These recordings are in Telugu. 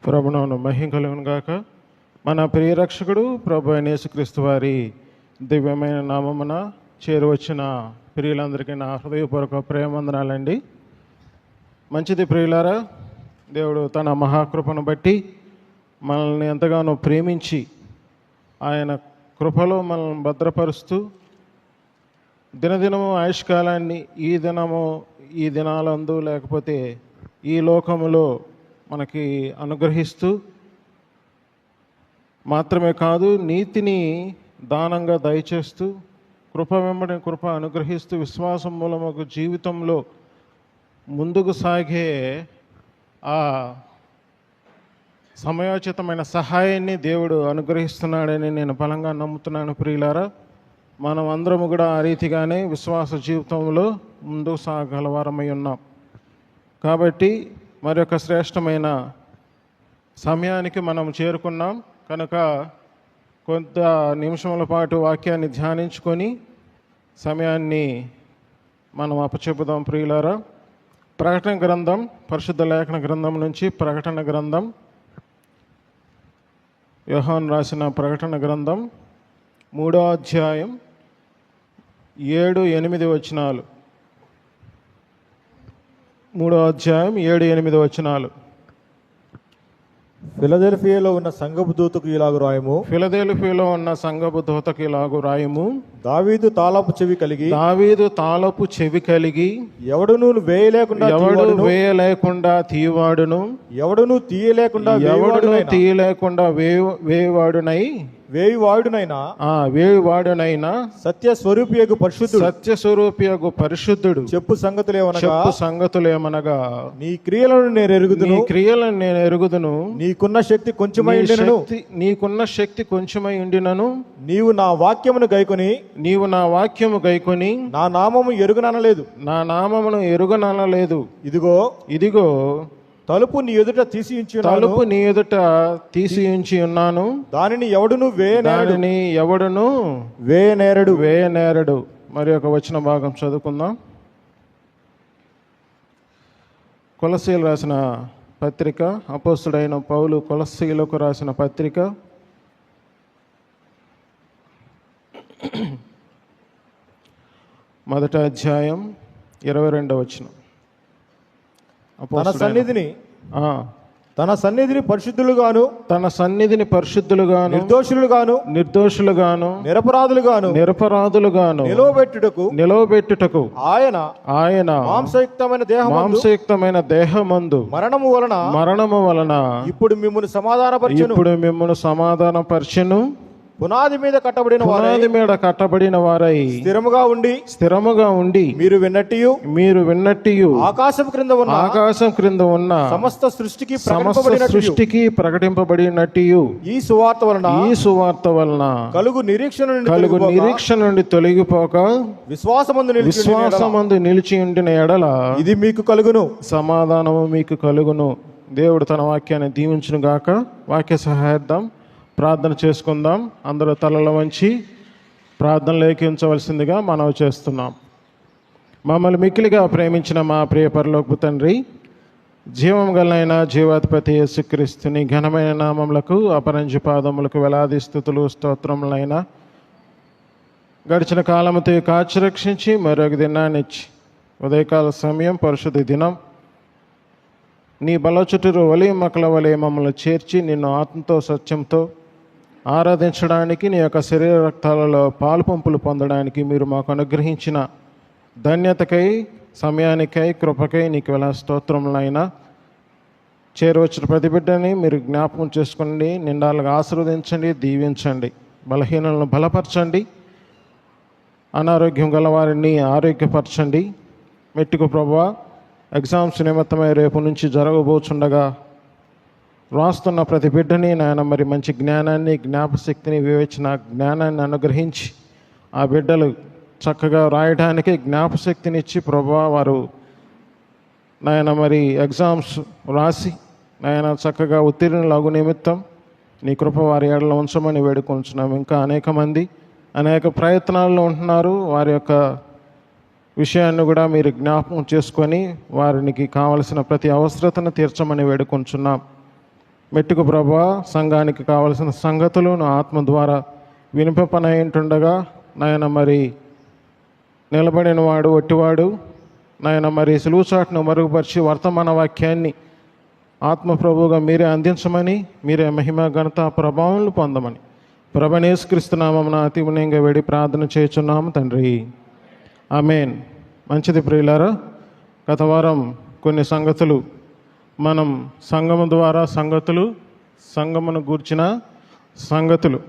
ప్రభువును మహిమ కలుగును గాక. మన ప్రియ రక్షకుడు ప్రభు అయిన యేసుక్రీస్తు వారి దివ్యమైన నామమున చేరువచ్చిన ప్రియులందరికీ నా హృదయపూర్వక ప్రేమందనాలండి. మంచిది ప్రియులారా, దేవుడు తన మహాకృపను బట్టి మనల్ని ఎంతగానో ప్రేమించి ఆయన కృపలో మనల్ని భద్రపరుస్తూ దినదినము ఆయుష్కాలాన్ని ఈ దినాలందు లేకపోతే ఈ లోకములో మనకి అనుగ్రహిస్తూ మాత్రమే కాదు, నీతిని దానంగా దయచేస్తూ కృప వెంబడి కృప అనుగ్రహిస్తూ విశ్వాసం మూలముగా జీవితంలో ముందుకు సాగే ఆ సమయోచితమైన సహాయాన్ని దేవుడు అనుగ్రహిస్తున్నాడని నేను బలంగా నమ్ముతున్నాను. ప్రియులారా, మనం అందరము కూడా ఆ రీతిగానే విశ్వాస జీవితంలో ముందుకు సాగలవారమై ఉన్నాం. కాబట్టి మరొక శ్రేష్టమైన సమయానికి మనం చేరుకున్నాం కనుక కొంత నిమిషముల పాటు వాక్యాన్ని ధ్యానించుకొని సమయాన్ని మనం అప్పచెప్పుదాం. ప్రియులారా, ప్రకటన గ్రంథం, పరిశుద్ధ లేఖన గ్రంథం నుంచి ప్రకటన గ్రంథం, యోహాను రాసిన ప్రకటన గ్రంథం 3వ అధ్యాయం 7-8 వచనాలు. 3వ అధ్యాయం 7-8 వచనాలు. ఫిలదెల్ఫియాలో ఉన్న సంఘపు దూతకు ఇలాగు రాయము. ఫిలదెల్ఫియాలో ఉన్న సంఘపు దూతకు ఇలాగు రాయము. దావీదు తాళపు చెవి కలిగి ఎవడును వేయలేకుండా తీయవాడును, ఎవడును తీయలేకుండా వేయువాడునై వేయువాడునైనా సత్య స్వరూపియగు పరిశుద్ధుడు చెప్పు సంగతులేమనగా నీ క్రియలను నేను ఎరుగుదును, నీకున్న శక్తి కొంచెమై ఉండినను నీవు నా వాక్యమును గైకొని నా నామము ఎరుగనలేదు. ఇదిగో తలుపు నీ ఎదుట తీసి ఉంచి ఉన్నాను, దానిని ఎవడును వేయనేరడు. మరి ఒక వచన భాగం చదువుకుందాం. కొలస్సీలు రాసిన పత్రిక, అపోస్తుడైన పౌలు కొలస్సీలకు రాసిన పత్రిక 1వ అధ్యాయం 22వ వచనం. తన సన్నిధిని పరిశుద్ధులుగాను నిర్దోషులుగాను నిరపరాధులుగాను నిలవబెట్టుటకు ఆయన మాంసయుక్తమైన దేహమందు మరణము వలన ఇప్పుడు మిమ్మును సమాధానపరచెను. పునాది మీద కట్టబడిన వారై స్థిరముగా ఉండి మీరు విన్నట్టు ఆకాశం క్రింద ఉన్న సమస్త సృష్టికి ప్రకటింపబడినట్టు ఈ సువార్త వలన కలుగు నిరీక్షణ నుండి తొలగిపోక విశ్వాసమందు నిలిచి ఉండిన ఎడల ఇది మీకు కలుగును, సమాధానము మీకు కలుగును. దేవుడు తన వాక్యాన్ని దీవించును గాక. వాక్య సహాయార్థం ప్రార్థన చేసుకుందాం. అందరూ తలల వంచి ప్రార్థనలోకి ఉంచవలసిందిగా మనవి చేస్తున్నాం. మమ్మల్ని మిక్కిలిగా ప్రేమించిన మా ప్రియ పరలోకపు తండ్రి, జీవం గలనైన జీవాధిపతి యేసుక్రీస్తుని ఘనమైన నామములకు అపరంజి పాదములకు వేలాది స్తుతులు స్తోత్రములైనా గడిచిన కాలముతో కాచి రక్షించి మరొక దినాన్ని ఇచ్చి ఉదయకాల సమయం పరిశుద్ధ దినం నీ బల చుట్టూరు మక్కల వలె మమ్మల్ని చేర్చి నిన్ను ఆత్మతో సత్యంతో ఆరాధించడానికి, నీ యొక్క శరీర రక్తాలలో పాలు పంపులు పొందడానికి మీరు మాకు అనుగ్రహించిన ధన్యతకై, సమయానికై, కృపకై నీకు ఎలా స్తోత్రములైనా. చేరవచ్చిన ప్రతి బిడ్డని మీరు జ్ఞాపకం చేసుకోండి, నిండాలుగా ఆశీర్వదించండి, దీవించండి, బలహీనలను బలపరచండి, అనారోగ్యం గలవారిని ఆరోగ్యపరచండి. మెట్టుకు ప్రభువా, ఎగ్జామ్స్ నిమిత్తమై రేపు నుంచి జరగబోచుండగా రాస్తున్న ప్రతి బిడ్డని నాయన మరి మంచి జ్ఞానాన్ని, జ్ఞాపశక్తిని, వివేచన జ్ఞానాన్ని అనుగ్రహించి ఆ బిడ్డలు చక్కగా రాయడానికి జ్ఞాపశక్తినిచ్చి ప్రభువా వారు నాయన మరి ఎగ్జామ్స్ రాసి నాయన చక్కగా ఉత్తీర్ణులగు నిమిత్తం నీ కృప వారి ఏడలో ఉంచమని వేడుకొంచున్నాం. ఇంకా అనేక మంది అనేక ప్రయత్నాల్లో ఉంటున్నారు. వారి యొక్క విషయాన్ని కూడా మీరు జ్ఞాపకం చేసుకొని వారికి కావలసిన ప్రతి అవసరతను తీర్చమని వేడుకొంచున్నాం. మెట్టుకు ప్రభా సంఘానికి కావలసిన సంగతులు నా ఆత్మ ద్వారా వినిపింపనయింటుండగా నాయన మరి నిలబడిన వాడు ఒట్టివాడు నాయన మరి సులువుచాటును మరుగుపరిచి వర్తమాన వాక్యాన్ని ఆత్మ ప్రభువుగా మీరే అందించమని, మీరే మహిమ ఘనత ప్రభావాలను పొందమని ప్రభనేసుక్రీస్తు నామమున అతి వినయంగా వేడి ప్రార్థన చేయుచున్నాము తండ్రి, ఆమేన్. మంచిది ప్రియులారా, గత వారం కొన్ని సంగతులు మనం సంఘము ద్వారా సంఘమును గూర్చిన సంగతులు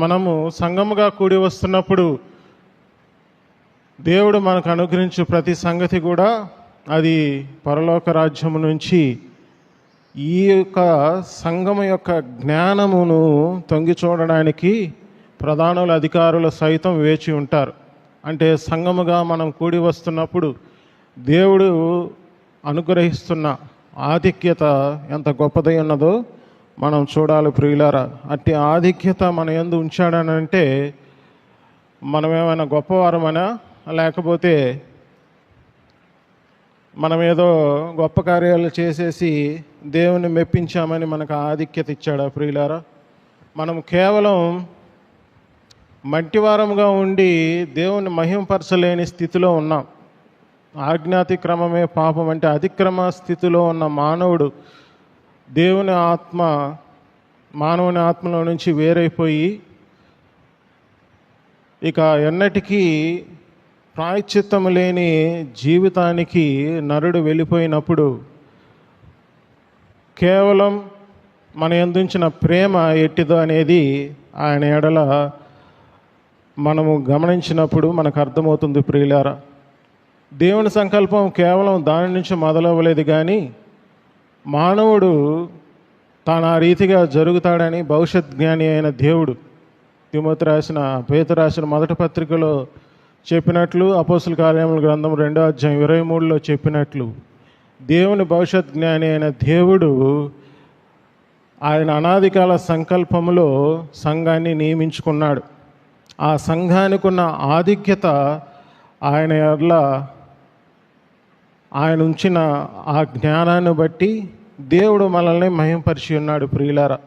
మనము సంఘముగా కూడి వస్తున్నప్పుడు దేవుడు మనకు అనుగ్రహించు ప్రతి సంగతి కూడా అది పరలోక రాజ్యము నుంచి ఈ యొక్క సంఘము యొక్క జ్ఞానమును తొంగి చూడడానికి ప్రధానుల అధికారులు సైతం వేచి ఉంటారు. అంటే సంఘముగా మనం కూడి వస్తున్నప్పుడు దేవుడు అనుగ్రహిస్తున్న ఆధిక్యత ఎంత గొప్పదై ఉన్నదో మనం చూడాలి ప్రియులారా. అట్టి ఆధిక్యత మన యందు ఉంచాడనంటే మనమేమైనా గొప్పవారమనా, లేకపోతే మనం ఏదో గొప్ప కార్యాలు చేసేసి దేవుని మెప్పించామని మనకు ఆధిక్యత ఇచ్చాడా ప్రియులారా? మనం కేవలం మట్టివారంగా ఉండి దేవుని మహింపరచలేని స్థితిలో ఉన్నాం. ఆజ్ఞాతిక్రమమే పాపం అంటే అతిక్రమ స్థితిలో ఉన్న మానవుడు మానవుని ఆత్మలో నుంచి వేరైపోయి ఇక ఎన్నటికీ ప్రాయశ్చిత్తం లేని జీవితానికి నరుడు వెళ్ళిపోయినప్పుడు కేవలం మన యందుంచిన ప్రేమ ఎట్టిదో అనేది ఆయన ఎడల మనము గమనించినప్పుడు మనకు అర్థమవుతుంది ప్రియులారా. దేవుని సంకల్పం కేవలం దాని నుంచి మొదలవ్వలేదు, కానీ మానవుడు తాను ఆ రీతిగా జరుగుతాడని భవిష్యత్ జ్ఞాని అయిన దేవుడు పేతురు రాసిన మొదటి పత్రికలో చెప్పినట్లు, అపోస్తుల కార్యముల గ్రంథం 2:23 చెప్పినట్లు దేవుని భవిష్యత్ జ్ఞాని అయిన దేవుడు ఆయన అనాదికాల సంకల్పములో సంఘాన్ని నియమించుకున్నాడు. ఆ సంఘానికి ఉన్న ఆధిక్యత ఆయన ఎడల ఆయన ఉంచిన ఆ జ్ఞానాన్ని బట్టి దేవుడు మనల్ని మహింపరిచి ఉన్నాడు ప్రియులారా.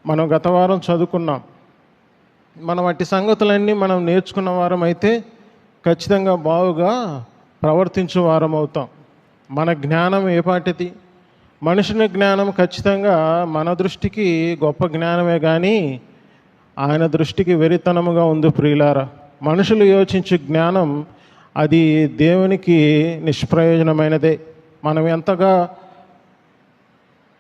మనం గత వారం చదువుకున్నాం. మనం అట్టి సంగతులన్నీ మనం నేర్చుకున్న వారం అయితే ఖచ్చితంగా బాగుగా ప్రవర్తించే వారం అవుతాం. మన జ్ఞానం ఏ పాటిది? మనుషుని జ్ఞానం ఖచ్చితంగా మన దృష్టికి గొప్ప జ్ఞానమే, కానీ ఆయన దృష్టికి వెరితనముగా ఉంది ప్రియులారా. మనుషులు యోచించే జ్ఞానం అది దేవునికి నిష్ప్రయోజనమైనదే. మనం ఎంతగా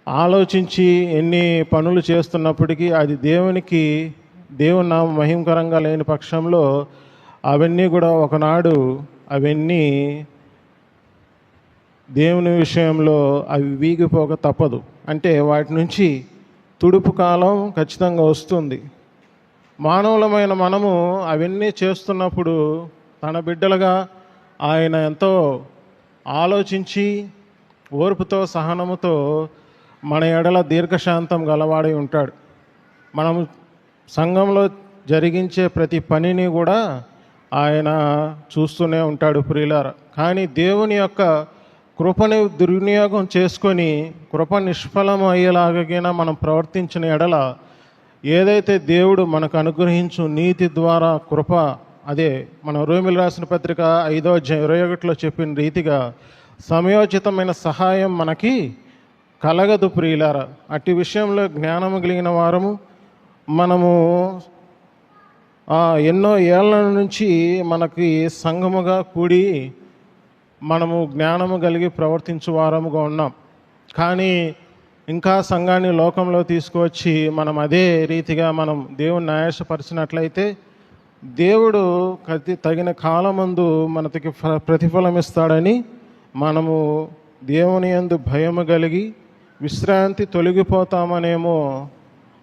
ఆలోచించి ఎన్ని పనులు చేస్తున్నప్పటికీ అది దేవుని నామ మహిమకరంగా లేని పక్షంలో అవన్నీ కూడా ఒకనాడు అవన్నీ దేవుని విషయంలో అవి వీగిపోక తప్పదు. అంటే వాటి నుంచి తుడుపు కాలం ఖచ్చితంగా వస్తుంది. మానవులమైన మనము అవన్నీ చేస్తున్నప్పుడు తన బిడ్డలుగా ఆయన ఎంతో ఆలోచించి ఓర్పుతో సహనముతో మన ఎడల దీర్ఘశాంతం గలవాడై ఉంటాడు. మనము సంఘంలో జరిగించే ప్రతి పనిని కూడా ఆయన చూస్తూనే ఉంటాడు ప్రియులారా. కానీ దేవుని యొక్క కృపని దుర్వినియోగం చేసుకొని కృప నిష్ఫలం అయ్యేలాగా మనం ప్రవర్తించిన ఎడల ఏదైతే దేవుడు మనకు అనుగ్రహించు నీతి ద్వారా కృప, అదే మన రోమిలు రాసిన పత్రిక 5:21 చెప్పిన రీతిగా సమయోచితమైన సహాయం మనకి కలగదు ప్రియులారా. అట్టి విషయంలో జ్ఞానము కలిగిన వారము మనము ఎన్నో ఏళ్ళ నుంచి మనకి సంఘముగా కూడి మనము జ్ఞానము కలిగి ప్రవర్తించు వారముగా ఉన్నాం. కానీ ఇంకా సంఘాన్ని లోకంలో తీసుకువచ్చి మనం అదే రీతిగా మనం దేవుని న్యాయపరిచినట్లయితే దేవుడు తగిన కాలమందు మనకి ప్రతిఫలం ఇస్తాడని మనము దేవుని యందు భయము కలిగి విశ్రాంతి తొలగిపోతామనేమో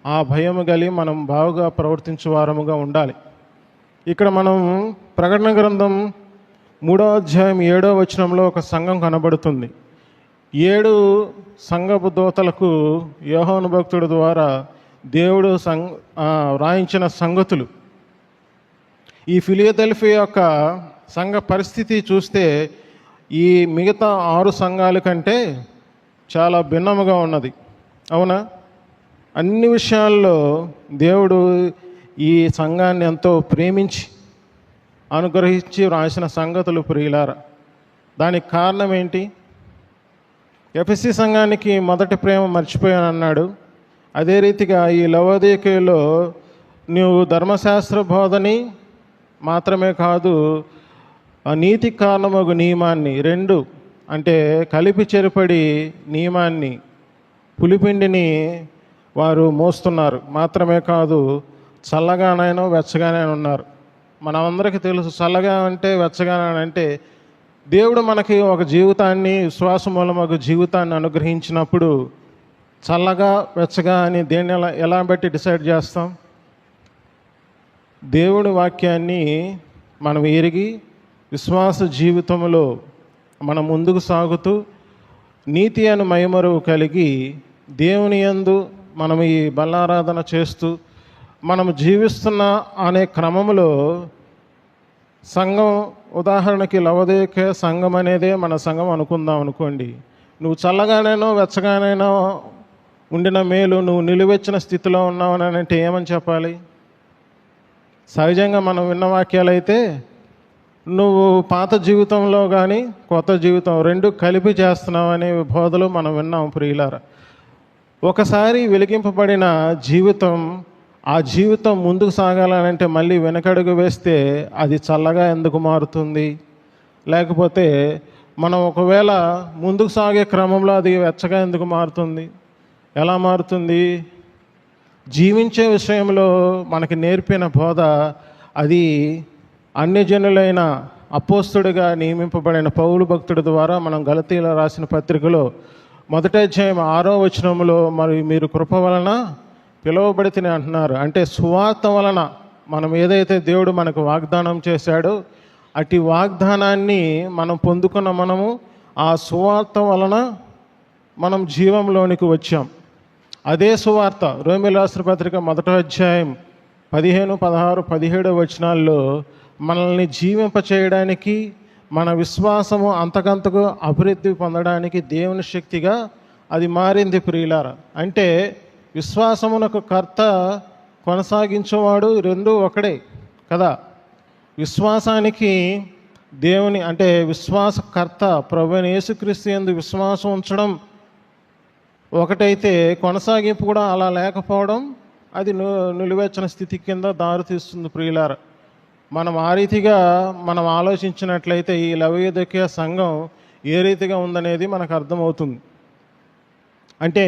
ఆ భయము కలిగి మనం బాగుగా ప్రవర్తించే వారముగా ఉండాలి. ఇక్కడ మనం ప్రకటన గ్రంథం 3:7 ఒక సంఘం కనబడుతుంది. 7 సంఘపు దూతలకు యోహాను భక్తుడి ద్వారా దేవుడు వ్రాయించిన సంగతులు. ఈ ఫిలదెల్ఫియా యొక్క సంఘ పరిస్థితి చూస్తే ఈ మిగతా 6 సంఘాల కంటే చాలా భిన్నముగా ఉన్నది. అవునా? అన్ని విషయాల్లో దేవుడు ఈ సంఘాన్ని ఎంతో ప్రేమించి అనుగ్రహించి రాసిన సంగతులు ప్రియులారా. దానికి కారణం ఏంటి? ఎఫెసీ సంఘానికి మొదటి ప్రేమ మర్చిపోయాను అన్నాడు. అదే రీతిగా ఈ లవోదికయలో నువ్వు ధర్మశాస్త్ర బోధని మాత్రమే కాదు, ఆ నీతి కారణమగు నియమాన్ని రెండు అంటే కలిపి చెరపడి నియమాన్ని పులిపిండిని వారు మోస్తున్నారు. మాత్రమే కాదు, చల్లగానైనా వెచ్చగానే ఉన్నారు. మనమందరికీ తెలుసు, చల్లగా అంటే వెచ్చగానే అంటే దేవుడు మనకి ఒక జీవితాన్ని, విశ్వాసం మూలమగు జీవితాన్ని అనుగ్రహించినప్పుడు చల్లగా వెచ్చగా అని దేన్ని ఎలా బట్టి డిసైడ్ చేస్తాం? దేవుడి వాక్యాన్ని మనం ఎరిగి విశ్వాస జీవితంలో మనం ముందుకు సాగుతూ నీతి అను మైమరువు కలిగి దేవుని యందు మనం ఈ బలారాధన చేస్తూ మనం జీవిస్తున్న అనే క్రమంలో సంఘం, ఉదాహరణకి లవోదికయ సంఘం అనేదే మన సంఘం అనుకుందాం అనుకోండి. నువ్వు చల్లగానైనా వెచ్చగానైనా ఉండిన మేలు, నువ్వు నిలువెచ్చిన స్థితిలో ఉన్నావని అంటే ఏమని చెప్పాలి? సహజంగా మనం విన్న వాక్యాలైతే నువ్వు పాత జీవితంలో కానీ కొత్త జీవితం రెండు కలిపి చేస్తున్నావు అనే బోధలు మనం విన్నాం ప్రియులారా. ఒకసారి వెలిగింపబడిన జీవితం, ఆ జీవితం ముందుకు సాగాలనంటే మళ్ళీ వెనకడుగు వేస్తే అది చల్లగా ఎందుకు మారుతుంది? లేకపోతే మనం ఒకవేళ ముందుకు సాగే క్రమంలో అది వెచ్చగా ఎందుకు మారుతుంది? ఎలా మారుతుంది? జీవించే విషయంలో మనకి నేర్పిన బోధ అది అన్యజనులైన అపోస్తుడిగా నియమింపబడిన పౌలు భక్తుడి ద్వారా మనం గలతీలో రాసిన పత్రికలో 1వ అధ్యాయం 6వ వచనంలో మరి మీరు కృప వలన పిలువబడితేనే అంటున్నారు. అంటే సువార్త వలన మనం ఏదైతే దేవుడు మనకు వాగ్దానం చేశాడో అటు వాగ్దానాన్ని మనం పొందుకున్న మనము ఆ సువార్త వలన మనం జీవంలోనికి వచ్చాం. అదే సువార్త రోమీయులకు రాసిన పత్రిక 1వ అధ్యాయం 15, 16, 17 వచనాల్లో మనల్ని జీవింపచేయడానికి, మన విశ్వాసము అంతకంతకు అభివృద్ధి పొందడానికి దేవుని శక్తిగా అది మారింది ప్రియులారా. అంటే విశ్వాసమునకు కర్త, కొనసాగించేవాడు రెండూ ఒకడే కదా. విశ్వాసానికి దేవుని అంటే విశ్వాసకర్త ప్రభువైన యేసుక్రీస్తు యందు విశ్వాసం ఉంచడం ఒకటైతే, కొనసాగింపు కూడా అలా లేకపోవడం అది నిలువెచ్చని స్థితి కింద దారితీస్తుంది ప్రియులారా. మనం ఆ రీతిగా మనం ఆలోచించినట్లయితే ఈ లవోదికయ సంఘం ఏ రీతిగా ఉందనేది మనకు అర్థమవుతుంది. అంటే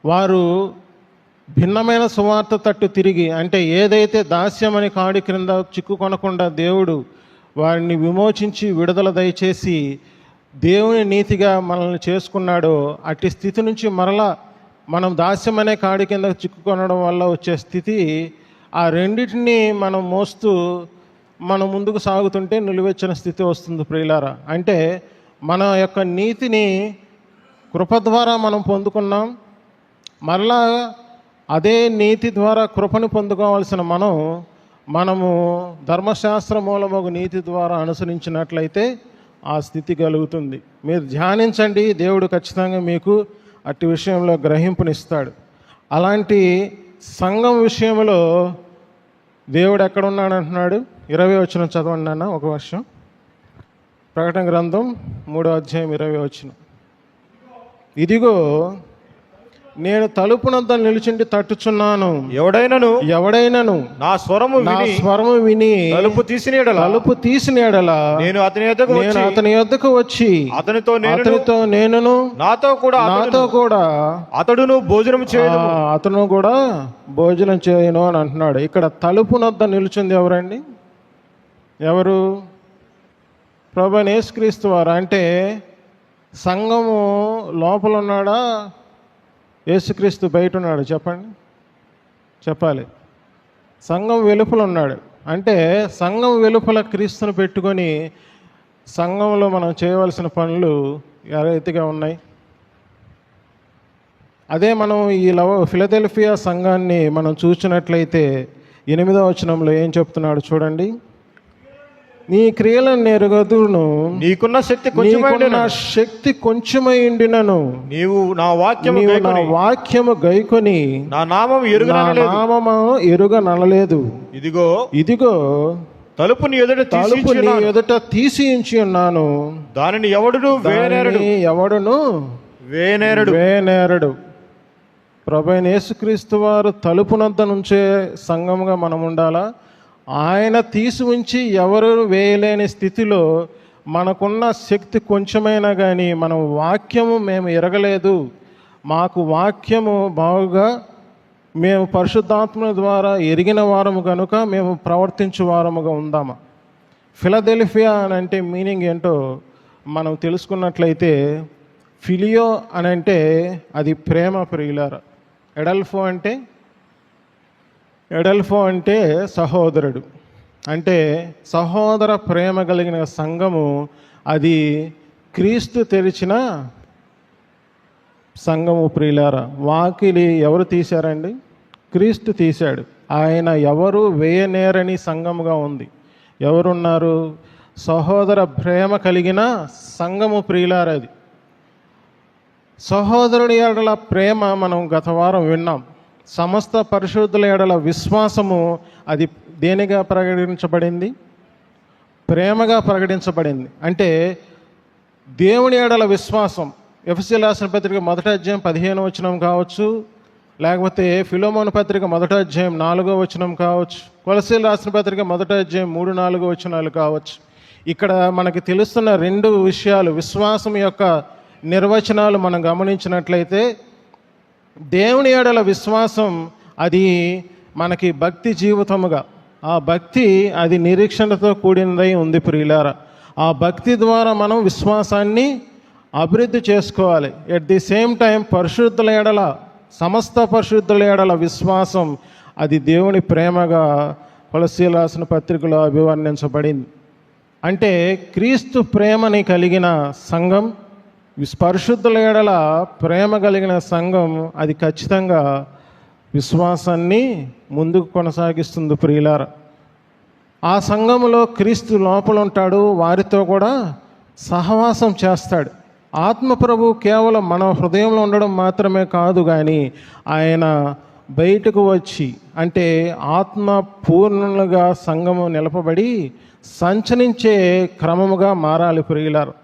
వారు భిన్నమైన సువార్త తట్టు తిరిగి, అంటే ఏదైతే దాస్యమని కాడి క్రింద చిక్కుకొనకుండా దేవుడు వారిని విమోచించి విడుదల దయచేసి దేవుని నీతిగా మనల్ని చేసుకున్నాడో అట్టి స్థితి నుంచి మరలా మనం దాస్యమనే కాడి కింద చిక్కుకొనడం వల్ల వచ్చే స్థితి, ఆ రెండింటినీ మనం మోస్తూ మనం ముందుకు సాగుతుంటే నిలువెచ్చిన స్థితి వస్తుంది ప్రియులారా. అంటే మన యొక్క నీతిని కృప ద్వారా మనం పొందుకున్నాం. మరలా అదే నీతి ద్వారా కృపను పొందుకోవాల్సిన మనము ధర్మశాస్త్ర మూలమగు నీతి ద్వారా అనుసరించినట్లయితే ఆ స్థితి కలుగుతుంది. మీరు ధ్యానించండి, దేవుడు ఖచ్చితంగా మీకు అట్టి విషయంలో గ్రహింపునిస్తాడు. అలాంటి సంఘం విషయంలో దేవుడు ఎక్కడున్నాడు అంటున్నాడు. 20వ వచనం చదవండి అన్న ఒక వర్షం. ప్రకటన గ్రంథం 3వ అధ్యాయం 20వ వచనం. ఇదిగో నేను తలుపునంత నిలుచుండి తట్టుచున్నాను, ఎవడైనను నా స్వరము విని తలుపు తీసిన ఎడల నేను అతని యొద్దకు వచ్చి అతనితో నేనును నాతో కూడా అతను కూడా భోజనం చేయను అని అంటున్నాడు. ఇక్కడ తలుపునొద్ద నిలుచుంది ఎవరండి? ఎవరు? ప్రభువైన యేసుక్రీస్తు వారు. అంటే సంఘము లోపల ఉన్నాడా, యేసుక్రీస్తు బయట ఉన్నాడు? చెప్పాలి. సంఘం వెలుపల ఉన్నాడు. అంటే సంఘం వెలుపల క్రీస్తును పెట్టుకొని సంఘంలో మనం చేయవలసిన పనులు ఏ రీతిగా ఉన్నాయి? అదే మనం ఈ ఫిలదెల్ఫియా సంఘాన్ని మనం చూసినట్లయితే 8వ వచనంలో ఏం చెప్తున్నాడు చూడండి. నీ క్రియలను నెరుగదును, నీకున్న శక్తి కొంచెమే నీకున్న శక్తి కొంచెమై ఉండినను, నీవు నా వాక్యము నీవు నా గైకొని వాక్యము గైకొని నా నామం నా ఎరుగనలేదు. నామము ఎరుగనలేదు. ఇదిగో ఇదిగో తలుపు నీ ఎదుట తలుపు నీ తీసి ఎదుట తీసి ఉంచి ఉన్నాను, దానిని ఎవడును వేనేరడు. దానిని ఎవడును వేనేరడు. వేనేరడు. ప్రభువైన యేసుక్రీస్తు వారు తలుపునంత నుంచే సంఘముగా మనం ఉండాలా. ఆయన తీసి ఉంచి ఎవరు వేయలేని స్థితిలో మనకున్న శక్తి కొంచెమైనా కానీ మనం వాక్యము మేము ఎరగలేదు, మాకు వాక్యము బాగుగా మేము పరిశుద్ధాత్మ ద్వారా ఎరిగిన వారము కనుక మేము ప్రవర్తించు వారముగా ఉందామా. ఫిలదెల్ఫియా అని అంటే మీనింగ్ ఏంటో మనం తెలుసుకున్నట్లయితే, ఫిలియో అని అంటే అది ప్రేమ ప్రియులారా. ఎడల్ఫో అంటే సహోదరుడు, అంటే సహోదర ప్రేమ కలిగిన సంఘము. అది క్రీస్తు తెరిచిన సంఘము ప్రియులారా. వాకిలి ఎవరు తీశారండి? క్రీస్తు తీశాడు. ఆయన ఎవరు వేయనేరని సంఘముగా ఉంది. ఎవరున్నారు? సహోదర ప్రేమ కలిగిన సంఘము ప్రియులారా. అది సహోదరుడి ఎడల ప్రేమ మనం గత వారం విన్నాం. సమస్త పరిశుద్ధుల ఎడల విశ్వాసము అది దేనిగా ప్రకటించబడింది? ప్రేమగా ప్రకటించబడింది. అంటే దేవుని ఎడల విశ్వాసం. ఎఫెసీయులకు రాసిన పత్రిక 1వ అధ్యాయం 15వ వచనం కావచ్చు, లేకపోతే ఫిలోమోను పత్రిక 1వ అధ్యాయం 4వ వచనం కావచ్చు, కొలస్సీయులకు రాసిన పత్రిక 1వ అధ్యాయం 3-4 వచనాలు కావచ్చు. ఇక్కడ మనకి తెలుస్తున్న రెండు విషయాలు, విశ్వాసం యొక్క నిర్వచనాలు మనం గమనించినట్లయితే, దేవుని ఎడల విశ్వాసం అది మనకి భక్తి జీవితముగా, ఆ భక్తి అది నిరీక్షణతో కూడినదై ఉంది ప్రియులారా. ఆ భక్తి ద్వారా మనం విశ్వాసాన్ని అభివృద్ధి చేసుకోవాలి. ఎట్ ది సేమ్ టైం పరిశుద్ధుల ఎడల, సమస్త పరిశుద్ధుల ఎడల విశ్వాసం అది దేవుని ప్రేమగా కొలస్సీయులకు రాసిన పత్రికలో అభివర్ణించబడింది. అంటే క్రీస్తు ప్రేమని కలిగిన సంఘం, పరిశుద్ధుల ఎడల ప్రేమ కలిగిన సంఘం అది ఖచ్చితంగా విశ్వాసాన్ని ముందుకు కొనసాగిస్తుంది ప్రియులారా. ఆ సంఘములో క్రీస్తు లోపల ఉంటాడు, వారితో కూడా సహవాసం చేస్తాడు. ఆత్మప్రభు కేవలం మన హృదయంలో ఉండడం మాత్రమే కాదు, కానీ ఆయన బయటకు వచ్చి, అంటే ఆత్మ పూర్ణులుగా సంఘము నిలపబడి సంచరించే క్రమముగా మారాలి ప్రియులారా.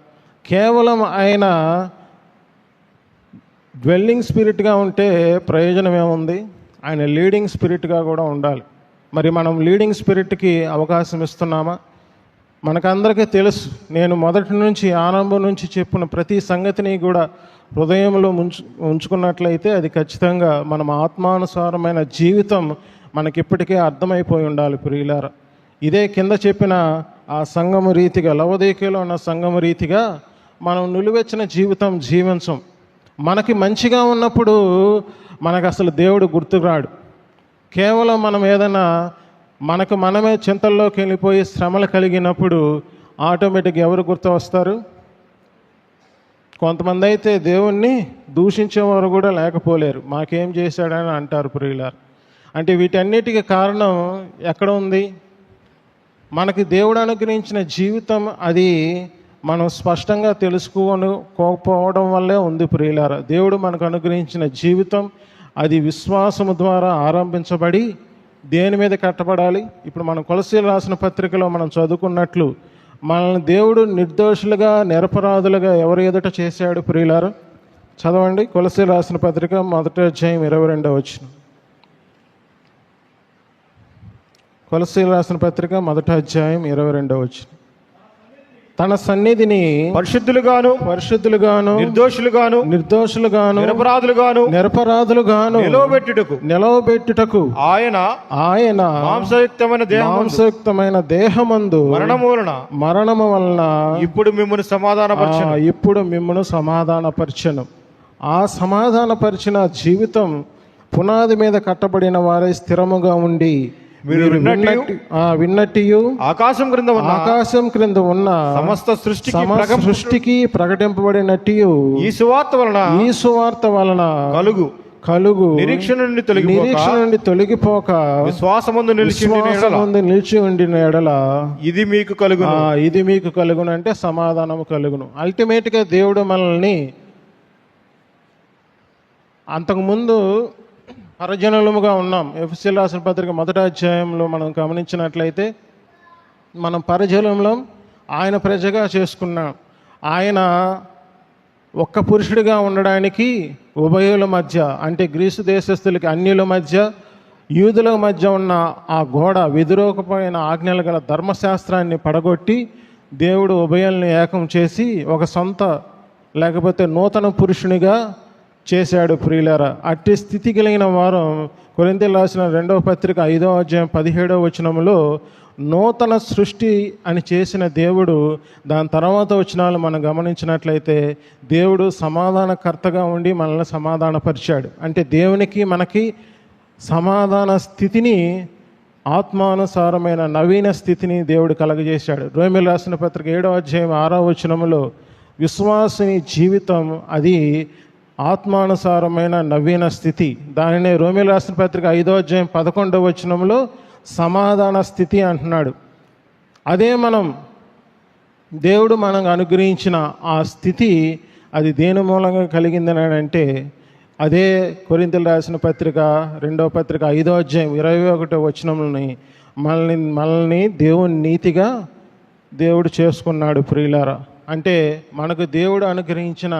కేవలం ఆయన డ్వెల్లింగ్ స్పిరిట్గా ఉంటే ప్రయోజనం ఏముంది? ఆయన లీడింగ్ స్పిరిట్గా కూడా ఉండాలి. మరి మనం లీడింగ్ స్పిరిట్కి అవకాశం ఇస్తున్నామా? మనకందరికీ తెలుసు, నేను మొదటి నుంచి ఆరంభం నుంచి చెప్పిన ప్రతి సంగతిని కూడా హృదయంలో ఉంచుకున్నట్లయితే అది ఖచ్చితంగా మనం ఆత్మానుసారమైన జీవితం మనకిప్పటికే అర్థమైపోయి ఉండాలి ప్రియులారా. ఇదే కింద చెప్పిన ఆ సంఘము రీతిగా, లవోదికీయలో ఉన్న సంఘము రీతిగా మనం నిలువెచ్చిన జీవితం జీవించం. మనకి మంచిగా ఉన్నప్పుడు మనకు అసలు దేవుడు గుర్తురాడు. కేవలం మనం ఏదైనా మనకు మనమే చింతల్లోకి వెళ్ళిపోయి శ్రమలు కలిగినప్పుడు ఆటోమేటిక్గా ఎవరు గుర్తు వస్తారు? కొంతమంది అయితే దేవుణ్ణి దూషించేవారు కూడా లేకపోలేరు, మాకేం చేశాడని అంటారు ప్రియులారు. అంటే వీటన్నిటికీ కారణం ఎక్కడ ఉంది? మనకి దేవుడు అనుగ్రహించిన జీవితం అది మనం స్పష్టంగా తెలుసుకోకపోవడం వల్లే ఉంది ప్రియులారా. దేవుడు మనకు అనుగ్రహించిన జీవితం అది విశ్వాసము ద్వారా ఆరంభించబడి దేని మీద కట్టబడాలి? ఇప్పుడు మనం కొలస్సీయులకు రాసిన పత్రికలో మనం చదువుకున్నట్లు, మనల్ని దేవుడు నిర్దోషులుగా నిరపరాధులుగా ఎవరు ఎదుట చేశాడు ప్రియులారా? చదవండి, కొలస్సీయులకు రాసిన పత్రిక 1వ అధ్యాయం 22వ వచనం. కొలస్సీయులకు రాసిన పత్రిక 1వ అధ్యాయం 22వ వచనం. తన సన్నిధిని పరిశుద్ధులుగాను నిర్దోషులుగాను నిరపరాధులుగాను నిలవబెట్టుటకు ఆయన మాంసయుక్తమైన దేహమందు మరణము వలన ఇప్పుడు మిమ్మును సమాధానపరచెను. ఆ సమాధానపరిచిన జీవితం పునాది మీద కట్టబడిన వారై స్థిరముగా ఉండి మీరు విన్నట్టు ఆకాశం క్రింద ఉన్న సమస్త సృష్టికి ప్రకటింపబడినట్టు ఈ సువార్త వలన కలుగు నిరీక్షణ నుండి నిరీక్షణ నుండి తొలగిపోక విశ్వాసమందు విశ్వాసమందు నిలిచి ఉండిన ఎడల ఇది మీకు కలుగును. ఇది మీకు కలుగును అంటే సమాధానము కలుగును. అల్టిమేట్గా దేవుడు మనల్ని అంతకుముందు పరజనులముగా ఉన్నాం. ఎఫెసీయులకు రాసిన పత్రిక 1వ అధ్యాయంలో మనం గమనించినట్లయితే మనం పరజనులం, ఆయన ప్రజగా చేసుకున్నాం. ఆయన ఒక్క పురుషుడిగా ఉండడానికి ఉభయుల మధ్య అంటే గ్రీసు దేశస్థులకి అన్యుల మధ్య యూదుల మధ్య ఉన్న ఆ గోడ విధిరోకపోయిన ఆజ్ఞలు గల ధర్మశాస్త్రాన్ని పడగొట్టి దేవుడు ఉభయుల్ని ఏకం చేసి ఒక సొంత లేకపోతే నూతన పురుషునిగా చేశాడు. ప్రియులారా, అట్టి స్థితి కలిగిన వారు కొరింథీయులకు రాసిన 2వ పత్రిక 5వ అధ్యాయం 17వ వచనంలో నూతన సృష్టి అని చేసిన దేవుడు దాని తర్వాత వచనాలు మనం గమనించినట్లయితే దేవుడు సమాధానకర్తగా ఉండి మనల్ని సమాధానపరిచాడు. అంటే దేవునికి మనకి సమాధాన స్థితిని, ఆత్మానుసారమైన నవీన స్థితిని దేవుడు కలగజేశాడు. రోమీయులకు రాసిన పత్రిక 7వ అధ్యాయం 6వ వచనంలో విశ్వాసిని జీవితం అది ఆత్మానుసారమైన నవీన స్థితి. దానినే రోమీయులకు రాసిన పత్రిక 5వ అధ్యాయం 11వ వచనంలో సమాధాన స్థితి అంటున్నాడు. అదే మనం దేవుడు మనకు అనుగ్రహించిన ఆ స్థితి అది దేని మూలంగా కలిగిందని అంటే అదే కొరింథీయులకు రాసిన పత్రిక 2వ పత్రిక 5వ అధ్యాయం 21వ వచనంలోని మనల్ని దేవుని నీతిగా దేవుడు చేసుకున్నాడు. ప్రియులారా, అంటే మనకు దేవుడు అనుగ్రహించిన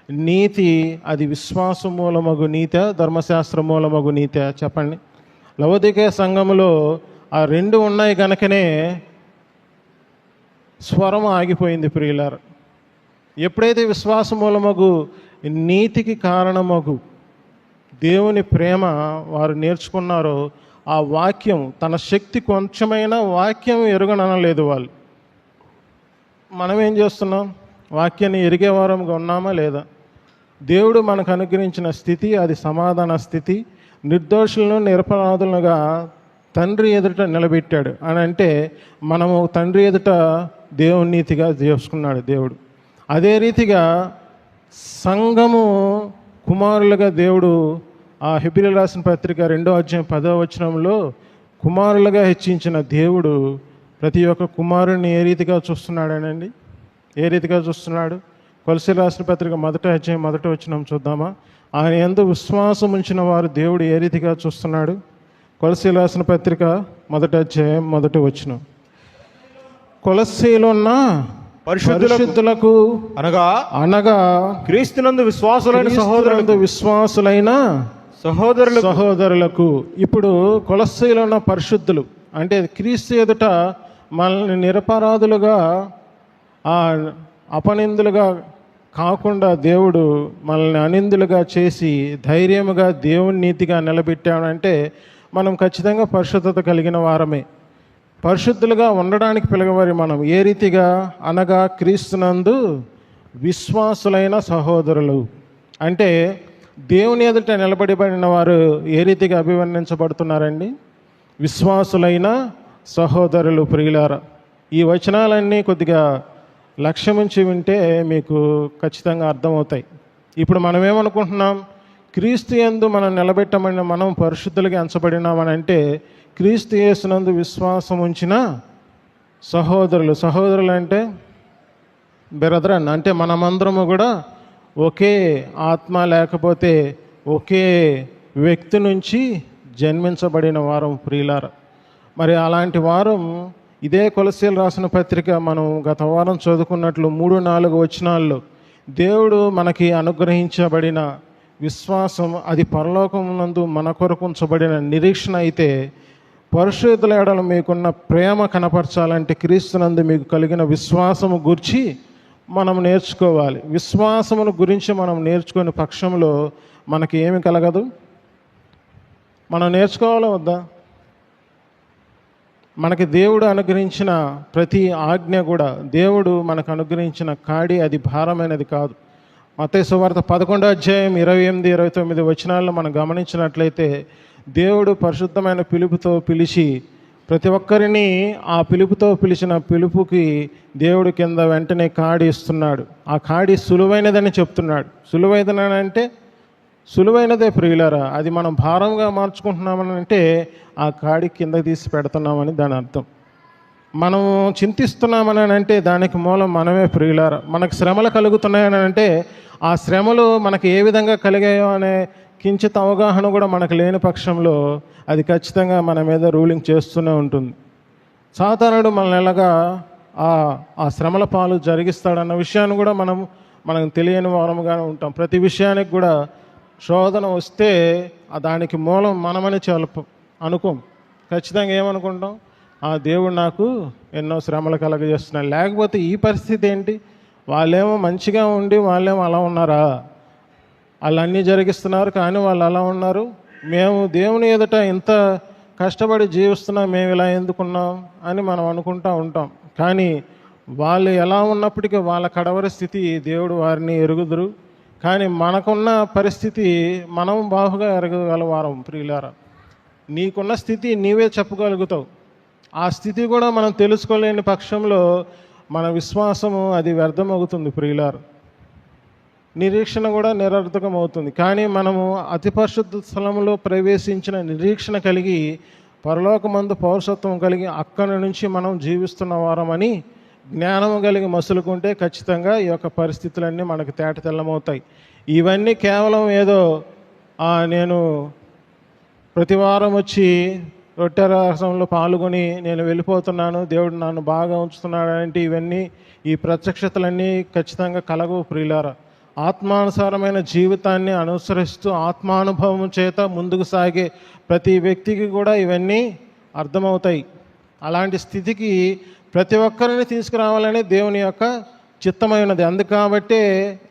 నీతి అది విశ్వాస మూలమగు నీత, ధర్మశాస్త్ర మూలమగు నీత చెప్పండి. లవోదికయ సంఘములో ఆ రెండు ఉన్నాయి కనుకనే స్వరం ఆగిపోయింది. ప్రియులారా, ఎప్పుడైతే విశ్వాస మూలమగు నీతికి కారణమగు దేవుని ప్రేమ వారు నేర్చుకున్నారో ఆ వాక్యం తన శక్తి కొంచెమైనా వాక్యం ఎరుగననలేదు వాళ్ళు. మనం ఏం చేస్తున్నాం? వాక్యాన్ని ఎరిగే వారంగా ఉన్నామా లేదా? దేవుడు మనకు అనుగ్రహించిన స్థితి అది సమాధాన స్థితి. నిర్దోషులను నిరపరాధులుగా తండ్రి ఎదుట నిలబెట్టాడు అని అంటే మనము తండ్రి ఎదుట దేవుని నీతిగా చేసుకున్నాడు దేవుడు. అదే రీతిగా సంఘము కుమారులుగా దేవుడు ఆ హెబ్రీయులకు రాసిన పత్రిక 2వ అధ్యాయం 10వ వచనంలో కుమారులుగా హెచ్చించిన దేవుడు ప్రతి ఒక్క కుమారుడిని ఏ రీతిగా చూస్తున్నాడనండి? ఏ రీతిగా చూస్తున్నాడు? కొలస్సీయులకు రాసిన పత్రిక 1వ అధ్యాయం 1వ వచనం చూద్దామా? ఆయన యందు విశ్వాసం ఉంచిన వారు దేవుడు ఏ రీతిగా చూస్తున్నాడు? కొలస్సీయులకు రాసిన పత్రిక 1వ అధ్యాయం 1వ వచనం. కొలస్సీలో ఉన్న పరిశుద్ధులకు అనగా క్రీస్తునందు విశ్వాసులైన సహోదరులకు. ఇప్పుడు కొలస్సీలో ఉన్న పరిశుద్ధులు అంటే క్రీస్తు ఎదుట మనల్ని నిరపరాధులుగా అపనిందులుగా కాకుండా దేవుడు మనల్ని అనిందులుగా చేసి ధైర్యముగా దేవుని నీతిగా నిలబెట్టాడంటే మనం ఖచ్చితంగా పరిశుద్ధత కలిగిన వారమే. పరిశుద్ధులుగా ఉండడానికి పిలగవారి మనం ఏ రీతిగా అనగా క్రీస్తునందు విశ్వాసులైన సహోదరులు. అంటే దేవుని ఎదుట నిలబడిబడిన వారు ఏ రీతిగా అభివర్ణించబడుతున్నారండి? విశ్వాసులైన సహోదరులు. ప్రియులారా, ఈ వచనాలన్నీ కొద్దిగా లక్ష్యముంచి వింటే మీకు ఖచ్చితంగా అర్థమవుతాయి. ఇప్పుడు మనం ఏమనుకుంటున్నాం? క్రీస్తు యందు మనం నిలబెట్టమని మనం పరిశుద్ధులుగా ఎంచబడినామని అంటే క్రీస్తు యేసునందు విశ్వాసం ఉంచిన సహోదరులు. సహోదరులు అంటే బ్రదరన్, అంటే మనమందరము కూడా ఒకే ఆత్మ లేకపోతే ఒకే వ్యక్తి నుంచి జన్మించబడిన వారం. ప్రియులారా, మరి అలాంటి వారం ఇదే కొలస్సీయులకు రాసిన పత్రిక మనం గత వారం చదువుకున్నట్లు 3-4 వచనాల్లో దేవుడు మనకి అనుగ్రహించబడిన విశ్వాసం అది పరలోకమునందు మన కొరకు ఉంచబడిన నిరీక్షణ అయితే, పరిశుద్ధుల ఎడల మీకున్న ప్రేమ కనపరచాలంటే క్రీస్తునందు మీకు కలిగిన విశ్వాసము గురించి మనం నేర్చుకోవాలి. విశ్వాసమును గురించి మనం నేర్చుకునే పక్షంలో మనకి ఏమి కలగదు? మనం నేర్చుకోవాలా వద్దా? మనకి దేవుడు అనుగ్రహించిన ప్రతి ఆజ్ఞ కూడా, దేవుడు మనకు అనుగ్రహించిన కాడి అది భారమైనది కాదు. మత్తయి సువార్త 11వ అధ్యాయం 28-29 వచనాల్లో మనం గమనించినట్లయితే దేవుడు పరిశుద్ధమైన పిలుపుతో పిలిచి ప్రతి ఒక్కరిని ఆ పిలుపుతో పిలిచిన పిలుపుకి దేవుడు కింద వెంటనే కాడి ఇస్తున్నాడు. ఆ కాడి సులువైనదని చెప్తున్నాడు. సులువైనదంటే సులువైనదే ప్రియులారా. అది మనం భారంగా మార్చుకుంటున్నామని అంటే ఆ కాడి కింద తీసి పెడుతున్నామని దాని అర్థం. మనం చింతిస్తున్నామని అంటే దానికి మూలం మనమే ప్రియులారా. మనకు శ్రమలు కలుగుతున్నాయని అంటే ఆ శ్రమలు మనకు ఏ విధంగా కలిగాయో అనే కించిత్ అవగాహన కూడా మనకు లేని పక్షంలో అది ఖచ్చితంగా మన మీద రూలింగ్ చేస్తూనే ఉంటుంది. సాతానుడు మనల్ని ఎలాగా ఆ శ్రమల పాలు జరిగిస్తాడన్న విషయాన్ని కూడా మనం తెలియని వారముగానే ఉంటాం. ప్రతి విషయానికి కూడా శోధన వస్తే దానికి మూలం మనమని చాలా అనుకోం. ఖచ్చితంగా ఏమనుకుంటాం, ఆ దేవుడు నాకు ఎన్నో శ్రమలు కలగజేస్తున్నాడు. లేకపోతే ఈ పరిస్థితి ఏంటి, వాళ్ళేమో మంచిగా ఉండి వాళ్ళేమో అలా ఉన్నారా, వాళ్ళు అన్నీ జరిగిస్తున్నారు కానీ వాళ్ళు అలా ఉన్నారు, మేము దేవుని ఎదుట ఇంత కష్టపడి జీవిస్తున్నాం, మేము ఇలా ఎందుకున్నాం అని మనం అనుకుంటూ ఉంటాం. కానీ వాళ్ళు ఎలా ఉన్నప్పటికీ వాళ్ళ కడవరి స్థితి దేవుడు వారిని ఎరుగుదురు. కానీ మనకున్న పరిస్థితి మనం బాగుగా ఎరగగలవారం ప్రియులారా. నీకున్న స్థితి నీవే చెప్పగలుగుతావు. ఆ స్థితి కూడా మనం తెలుసుకోలేని పక్షంలో మన విశ్వాసము అది వ్యర్థమవుతుంది ప్రియులారా. నిరీక్షణ కూడా నిరర్థకం అవుతుంది. కానీ మనము అతి పరిశుద్ధ స్థలంలో ప్రవేశించిన నిరీక్షణ కలిగి పరలోకమందు పౌరసత్వం కలిగి అక్కడి నుంచి మనం జీవిస్తున్న వారమని జ్ఞానము కలిగి మసులుకుంటే ఖచ్చితంగా ఈ యొక్క పరిస్థితులన్నీ మనకు తేటతెల్లమవుతాయి. ఇవన్నీ కేవలం ఏదో నేను ప్రతి వారం వచ్చి రొట్టె రసంలో పాల్గొని నేను వెళ్ళిపోతున్నాను, దేవుడు నన్ను బాగా ఉంచుతున్నాడు అంటే ఇవన్నీ ఈ ప్రత్యక్షతలన్నీ ఖచ్చితంగా కలగవు ప్రియులారా. ఆత్మానుసారమైన జీవితాన్ని అనుసరిస్తూ ఆత్మానుభవం చేత ముందుకు సాగే ప్రతి వ్యక్తికి కూడా ఇవన్నీ అర్థమవుతాయి. అలాంటి స్థితికి ప్రతి ఒక్కరిని తీసుకురావాలని దేవుని యొక్క చిత్తమైనది. అందుకాబట్టే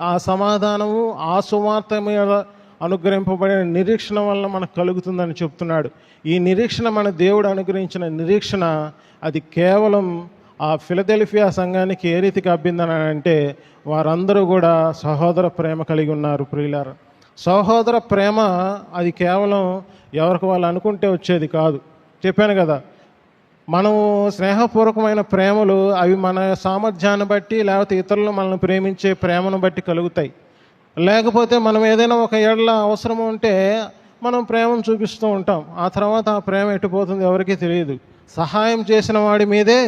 ఆ సమాధానము ఆ సువార్త మీద అనుగ్రహింపబడిన నిరీక్షణ వల్ల మనకు కలుగుతుందని చెప్తున్నాడు. ఈ నిరీక్షణ మన దేవుడు అనుగ్రహించిన నిరీక్షణ అది కేవలం ఆ ఫిలదెల్ఫియా సంఘానికి ఏ రీతికి అబ్బిందని అంటే వారందరూ కూడా సహోదర ప్రేమ కలిగి ఉన్నారు ప్రియులారా. సహోదర ప్రేమ అది కేవలం ఎవరికి వాళ్ళు అనుకుంటే వచ్చేది కాదు. చెప్పాను కదా, మనము స్నేహపూర్వకమైన ప్రేమలు అవి మన సామర్థ్యాన్ని బట్టి లేకపోతే ఇతరులు మనల్ని ప్రేమించే ప్రేమను బట్టి కలుగుతాయి. లేకపోతే మనం ఏదైనా ఒక ఏళ్ళ అవసరం ఉంటే మనం ప్రేమను చూపిస్తూ ఉంటాం. ఆ తర్వాత ఆ ప్రేమ ఎట్టుపోతుంది ఎవరికీ తెలియదు. సహాయం చేసిన వాడి మీదే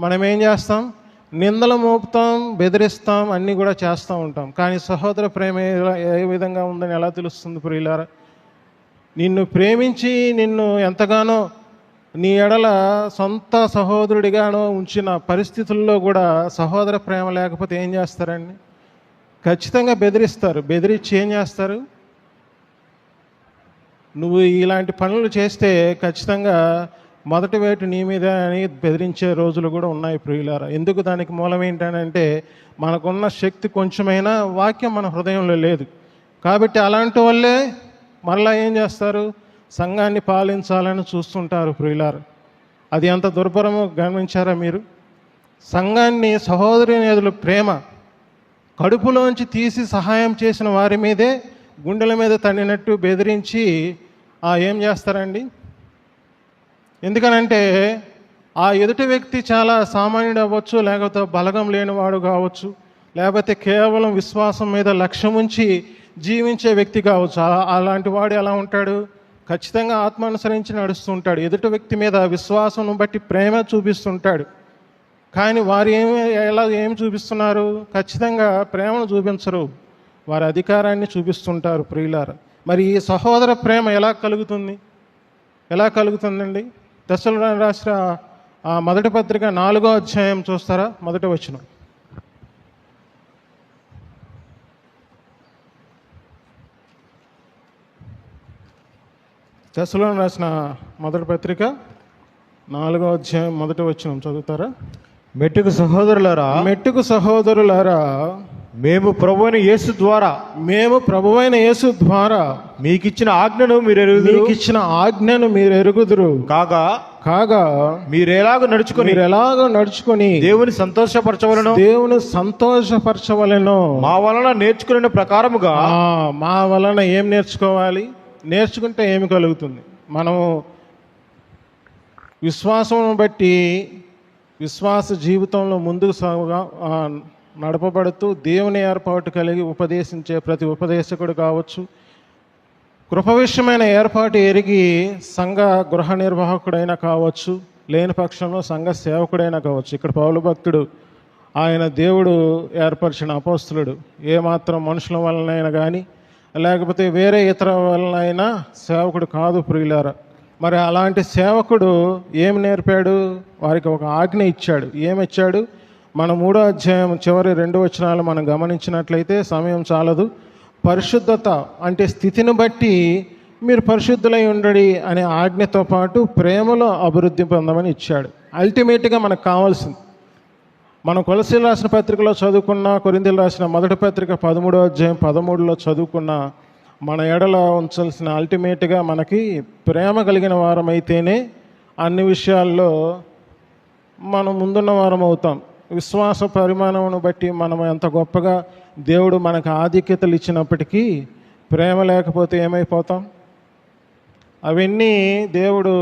మనం ఏం చేస్తాం, నిందలు మోపుతాం, బెదిరిస్తాం, అన్నీ కూడా చేస్తూ ఉంటాం. కానీ సహోదర ప్రేమ ఏ విధంగా ఉందని ఎలా తెలుస్తుంది ప్రియులారా? నిన్ను ప్రేమించి నిన్ను ఎంతగానో నీ ఎడల సొంత సహోదరుడిగానో ఉంచిన పరిస్థితుల్లో కూడా సహోదర ప్రేమ లేకపోతే ఏం చేస్తారండి? ఖచ్చితంగా బెదిరిస్తారు. బెదిరించి ఏం చేస్తారు, నువ్వు ఇలాంటి పనులు చేస్తే ఖచ్చితంగా మొదటి వేటు నీ మీద అని బెదిరించే రోజులు కూడా ఉన్నాయి ప్రియులారా. ఎందుకు? దానికి మూలం ఏంటంటే మనకున్న శక్తి కొంచెమైనా వాక్యం మన హృదయంలో లేదు. కాబట్టి అలాంటి వాళ్ళే మరలా ఏం చేస్తారు, సంఘాన్ని పాలించాలని చూస్తుంటారు ప్రియులారా. అది ఎంత దుర్భరమో గమనించారా మీరు? సంఘాన్ని సహోదరుని ప్రేమ కడుపులోంచి తీసి సహాయం చేసిన వారి మీదే గుండెల మీద తన్నినట్టు బెదిరించి ఏం చేస్తారండి? ఎందుకనంటే ఆ ఎదుటి వ్యక్తి చాలా సామాన్యుడు అవ్వచ్చు, లేకపోతే బలగం లేనివాడు కావచ్చు, లేకపోతే కేవలం విశ్వాసం మీద లక్ష్యం ఉంచి జీవించే వ్యక్తి కావచ్చు. అలాంటి వాడు ఎలా ఉంటాడు? ఖచ్చితంగా ఆత్మానుసరించి నడుస్తుంటాడు. ఎదుటి వ్యక్తి మీద విశ్వాసం బట్టి ప్రేమ చూపిస్తుంటాడు. కానీ వారు ఏం చూపిస్తున్నారు? ఖచ్చితంగా ప్రేమను చూపించరు, వారి అధికారాన్ని చూపిస్తుంటారు ప్రియులారా. మరి ఈ సహోదర ప్రేమ ఎలా కలుగుతుందండి? తెస్సలోనికీయులకు రాసిన మొదటి పత్రిక 4వ అధ్యాయం చూస్తారా? మొదటి వచనం. తెస్సలోనికీయులకు రాసిన మొదటి పత్రిక 4వ అధ్యాయం మొదటి వచనం చదువుతారా? మెట్టుకు సహోదరులారా మేము ప్రభువైన యేసు ద్వారా మీకిచ్చిన ఆజ్ఞను మీరు ఎరుగుదురు. కాగా మీరెలాగ నడుచుకొని దేవుని సంతోషపరచవలెను మా వలన ఏం నేర్చుకోవాలి? నేర్చుకుంటే ఏమి కలుగుతుంది? మనము విశ్వాసం బట్టి విశ్వాస జీవితంలో ముందుకు నడపబడుతూ దేవుని ఏర్పాటు కలిగి ఉపదేశించే ప్రతి ఉపదేశకుడు కావచ్చు, కృప విషయమైన ఏర్పాటు ఎరిగి సంఘ గృహ నిర్వాహకుడైనా కావచ్చు, లేని పక్షంలో సంఘ సేవకుడైనా కావచ్చు. ఇక్కడ పౌలు భక్తుడు ఆయన దేవుడు ఏర్పరిచిన అపోస్తులుడు, ఏమాత్రం మనుషుల వలనైనా కానీ లేకపోతే వేరే ఇతర వలనైనా సేవకుడు కాదు ప్రియులారా. మరి అలాంటి సేవకుడు ఏం నేర్పాడు? వారికి ఒక ఆజ్ఞ ఇచ్చాడు. ఏమిచ్చాడు? మన 3వ అధ్యాయం చివరి 2 వచనాలు మనం గమనించినట్లయితే, సమయం చాలదు, పరిశుద్ధత అంటే స్థితిని బట్టి మీరు పరిశుద్ధులై ఉండడి అనే ఆజ్ఞతో పాటు ప్రేమలో అభివృద్ధి పొందమని ఇచ్చాడు. అల్టిమేట్గా మనకు కావాల్సింది, మనం కొలసీలు రాసిన పత్రికలో చదువుకున్న, కొరింథీలు రాసిన మొదటి పత్రిక 13వ అధ్యాయం 13లో చదువుకున్న, మన ఎడల ఉంచాల్సిన అల్టిమేట్గా మనకి ప్రేమ కలిగిన వారమైతేనే అన్ని విషయాల్లో మనం ముందున్న వారం అవుతాం. విశ్వాస పరిమాణమును బట్టి మనం ఎంత గొప్పగా దేవుడు మనకు ఆధిక్యతలు ఇచ్చినప్పటికీ ప్రేమ లేకపోతే ఏమైపోతాం? అవన్నీ దేవుడు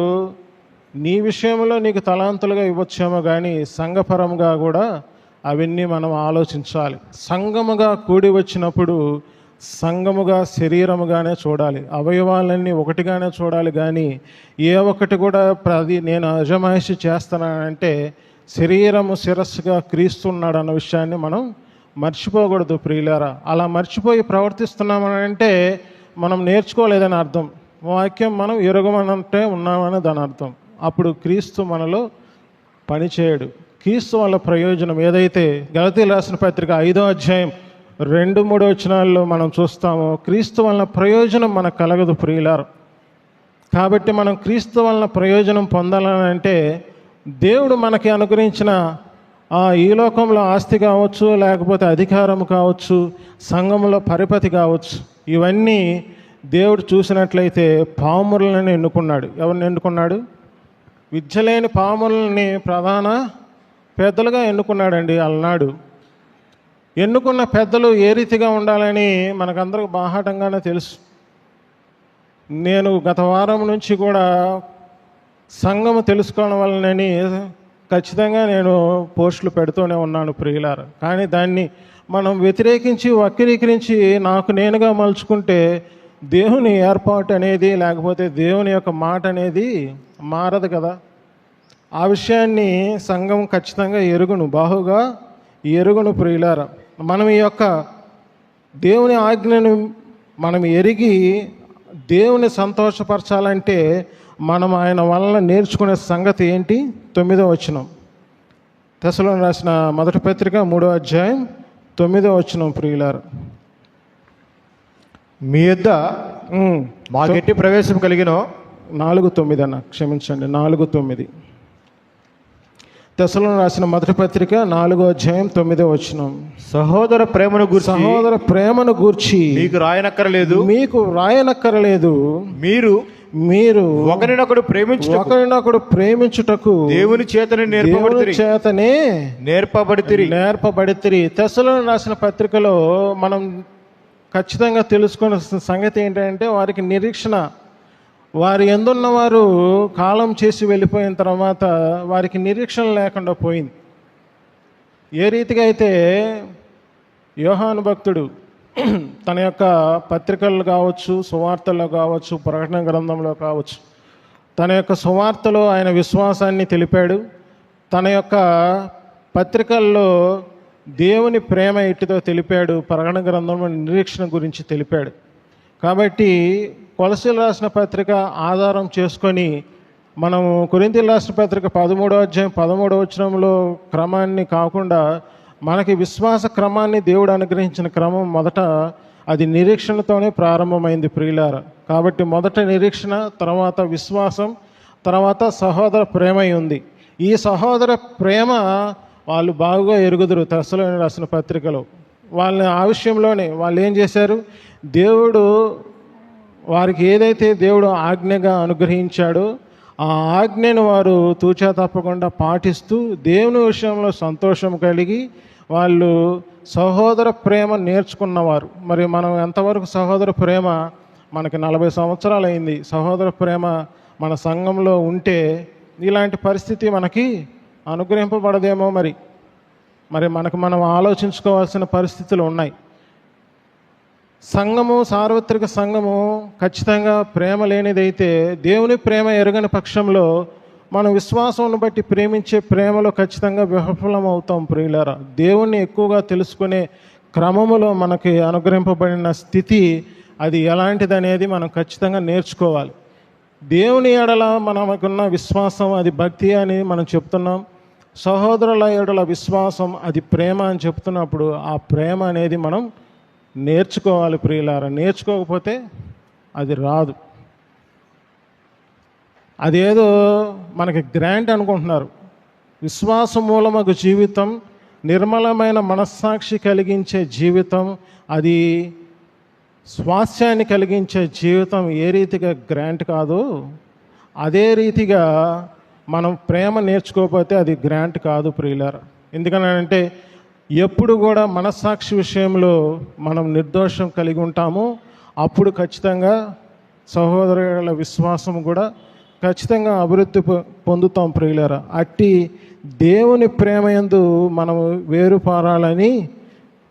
నీ విషయంలో నీకు తలాంతులుగా ఇవ్వచ్చేమో కానీ సంఘపరంగా కూడా అవన్నీ మనం ఆలోచించాలి. సంఘముగా కూడి వచ్చినప్పుడు సంఘముగా శరీరముగానే చూడాలి, అవయవాలన్నీ ఒకటిగానే చూడాలి. కానీ ఏ ఒక్కటి కూడా నేను అజమాయిషి చేస్తానంటే శరీరము శిరస్సుగా క్రీస్తున్నాడు అన్న విషయాన్ని మనం మర్చిపోకూడదు ప్రియులారా. అలా మర్చిపోయి ప్రవర్తిస్తున్నామని అంటే మనం నేర్చుకోలేదని అర్థం. వాక్యం మనం ఎరుగమనంటే ఉన్నామని దాని అర్థం. అప్పుడు క్రీస్తు మనలో పనిచేయడు. క్రీస్తు వల్ల ప్రయోజనం ఏదైతే గలతీయులకు రాసిన పత్రిక 5వ అధ్యాయం 2-3 వచనాల్లో మనం చూస్తామో, క్రీస్తు వలన ప్రయోజనం మనకు కలగదు ప్రియులారా. కాబట్టి మనం క్రీస్తు వలన ప్రయోజనం పొందాలని అంటే దేవుడు మనకి అనుగ్రహించిన ఈ లోకంలో ఆస్తి కావచ్చు, లేకపోతే అధికారం కావచ్చు, సంఘంలో పరిపతి కావచ్చు, ఇవన్నీ దేవుడు చూసినట్లయితే పాములను ఎన్నుకున్నాడు. ఎవరిని ఎన్నుకున్నాడు? విద్య లేని పాములని ప్రధాన పెద్దలుగా ఎన్నుకున్నాడండి అలనాడు. ఎన్నుకున్న పెద్దలు ఏ రీతిగా ఉండాలని మనకందరికి బాహాటంగానే తెలుసు. నేను గత వారం నుంచి కూడా సంఘము తెలుసుకోవడం వలనని ఖచ్చితంగా నేను పోస్టులు పెడుతూనే ఉన్నాను ప్రియులారా. కానీ దాన్ని మనం వ్యతిరేకించి వక్రీకరించి నాకు నేనుగా మలుచుకుంటే దేవుని ఏర్పాటు అనేది, లేకపోతే దేవుని యొక్క మాట అనేది మారదు కదా. ఆ విషయాన్ని సంఘం ఖచ్చితంగా బాహుగా ఎరుగును ప్రియులారా. మనం ఈ యొక్క దేవుని ఆజ్ఞను మనం ఎరిగి దేవుని సంతోషపరచాలంటే మనం ఆయన వలన నేర్చుకునే సంగతి ఏంటి? 9వ వచనం, తెస్సలోనికీయులకు రాసిన మొదటి పత్రిక 3వ అధ్యాయం 9వ వచనం ప్రియులారా. మీ యొద్ద మాకెట్టి ప్రవేశం కలిగినో 4:9 అన్న, క్షమించండి, 4:9. తెస్సలోనికీయులకు రాసిన మొదటి పత్రిక 4వ అధ్యాయం 9వ వచనం, సహోదర ప్రేమను గూర్చి మీకు రాయనక్కరలేదు, మీరు ఒకరినొకడు ప్రేమించుటకు దేవుని చేతనే నేర్పబడితిరి. తెస్సలోనికీయులకు రాసిన పత్రికలో మనం ఖచ్చితంగా తెలుసుకున్న సంగతి ఏంటంటే, వారికి నిరీక్షణ, వారి యందున్నవారు కాలం చేసి వెళ్ళిపోయిన తర్వాత వారికి నిరీక్షణ లేకుండా పోయింది. ఏ రీతిగా అయితే యోహాను భక్తుడు తన యొక్క పత్రికలు కావచ్చు, సువార్తల్లో కావచ్చు, ప్రకటన గ్రంథంలో కావచ్చు, తన యొక్క సువార్తలో ఆయన విశ్వాసాన్ని తెలిపాడు. తన యొక్క పత్రికల్లో దేవుని ప్రేమ ఎట్టిదో తెలిపాడు. ప్రకటన గ్రంథంలో నిరీక్షణ గురించి తెలిపాడు. కాబట్టి కొలసీలు రాసిన పత్రిక ఆధారం చేసుకొని మనము కొరింథీయులకు రాసిన పత్రిక 13వ అధ్యాయం 13వ వచనంలో క్రమాన్ని కాకుండా మనకి విశ్వాస క్రమాన్ని దేవుడు అనుగ్రహించిన క్రమం మొదట అది నిరీక్షణతోనే ప్రారంభమైంది ప్రియులారా. కాబట్టి మొదట నిరీక్షణ, తర్వాత విశ్వాసం, తర్వాత సహోదర ప్రేమ ఉంది. ఈ సహోదర ప్రేమ వాళ్ళు బాగా ఎరుగుదురు. తెస్సలోనికీయులకు రాసిన పత్రికలో వాళ్ళని ఆ విషయంలోనే వాళ్ళు ఏం చేశారు? దేవుడు వారికి ఏదైతే దేవుడు ఆజ్ఞగా అనుగ్రహించాడో ఆ ఆజ్ఞను వారు తూచా తప్పకుండా పాటిస్తూ దేవుని విషయంలో సంతోషం కలిగి వాళ్ళు సహోదర ప్రేమ నేర్చుకున్నవారు. మరి మనం ఎంతవరకు సహోదర ప్రేమ, మనకి 40 సంవత్సరాలు అయింది, సహోదర ప్రేమ మన సంఘంలో ఉంటే ఇలాంటి పరిస్థితి మనకి అనుగ్రహింపబడదేమో. మరి మనకు మనం ఆలోచించుకోవాల్సిన పరిస్థితులు ఉన్నాయి. సంఘము, సార్వత్రిక సంఘము ఖచ్చితంగా ప్రేమ లేనిదైతే, దేవుని ప్రేమ ఎరగని పక్షంలో మనం విశ్వాసంను బట్టి ప్రేమించే ప్రేమలో ఖచ్చితంగా విఫలం అవుతాం ప్రియులారా. దేవుణ్ణి ఎక్కువగా తెలుసుకునే క్రమములో మనకి అనుగ్రహింపబడిన స్థితి అది ఎలాంటిది అనేది మనం ఖచ్చితంగా నేర్చుకోవాలి. దేవుని ఎడల మనకున్న విశ్వాసం అది భక్తి అని మనం చెప్తున్నాం. సహోదరుల ఎడల విశ్వాసం అది ప్రేమ అని చెప్తున్నప్పుడు ఆ ప్రేమ అనేది మనం నేర్చుకోవాలి ప్రియులారా. నేర్చుకోకపోతే అది రాదు. అదేదో మనకి గ్రాంట్ అనుకుంటున్నారు. విశ్వాసం మూలమగు జీవితం, నిర్మలమైన మనస్సాక్షి కలిగించే జీవితం, అది స్వాస్థ్యాన్ని కలిగించే జీవితం ఏ రీతిగా గ్రాంట్ కాదు, అదే రీతిగా మనం ప్రేమ నేర్చుకోకపోతే అది గ్రాంట్ కాదు ప్రియులారా. ఎందుకనంటే ఎప్పుడు కూడా మనస్సాక్షి విషయంలో మనం నిర్దోషం కలిగి ఉంటాము. అప్పుడు ఖచ్చితంగా సహోదరుల విశ్వాసం కూడా ఖచ్చితంగా అభివృద్ధి పొందుతాం ప్రియులారా. అట్టి దేవుని ప్రేమ యందు మనము వేరుపారాలని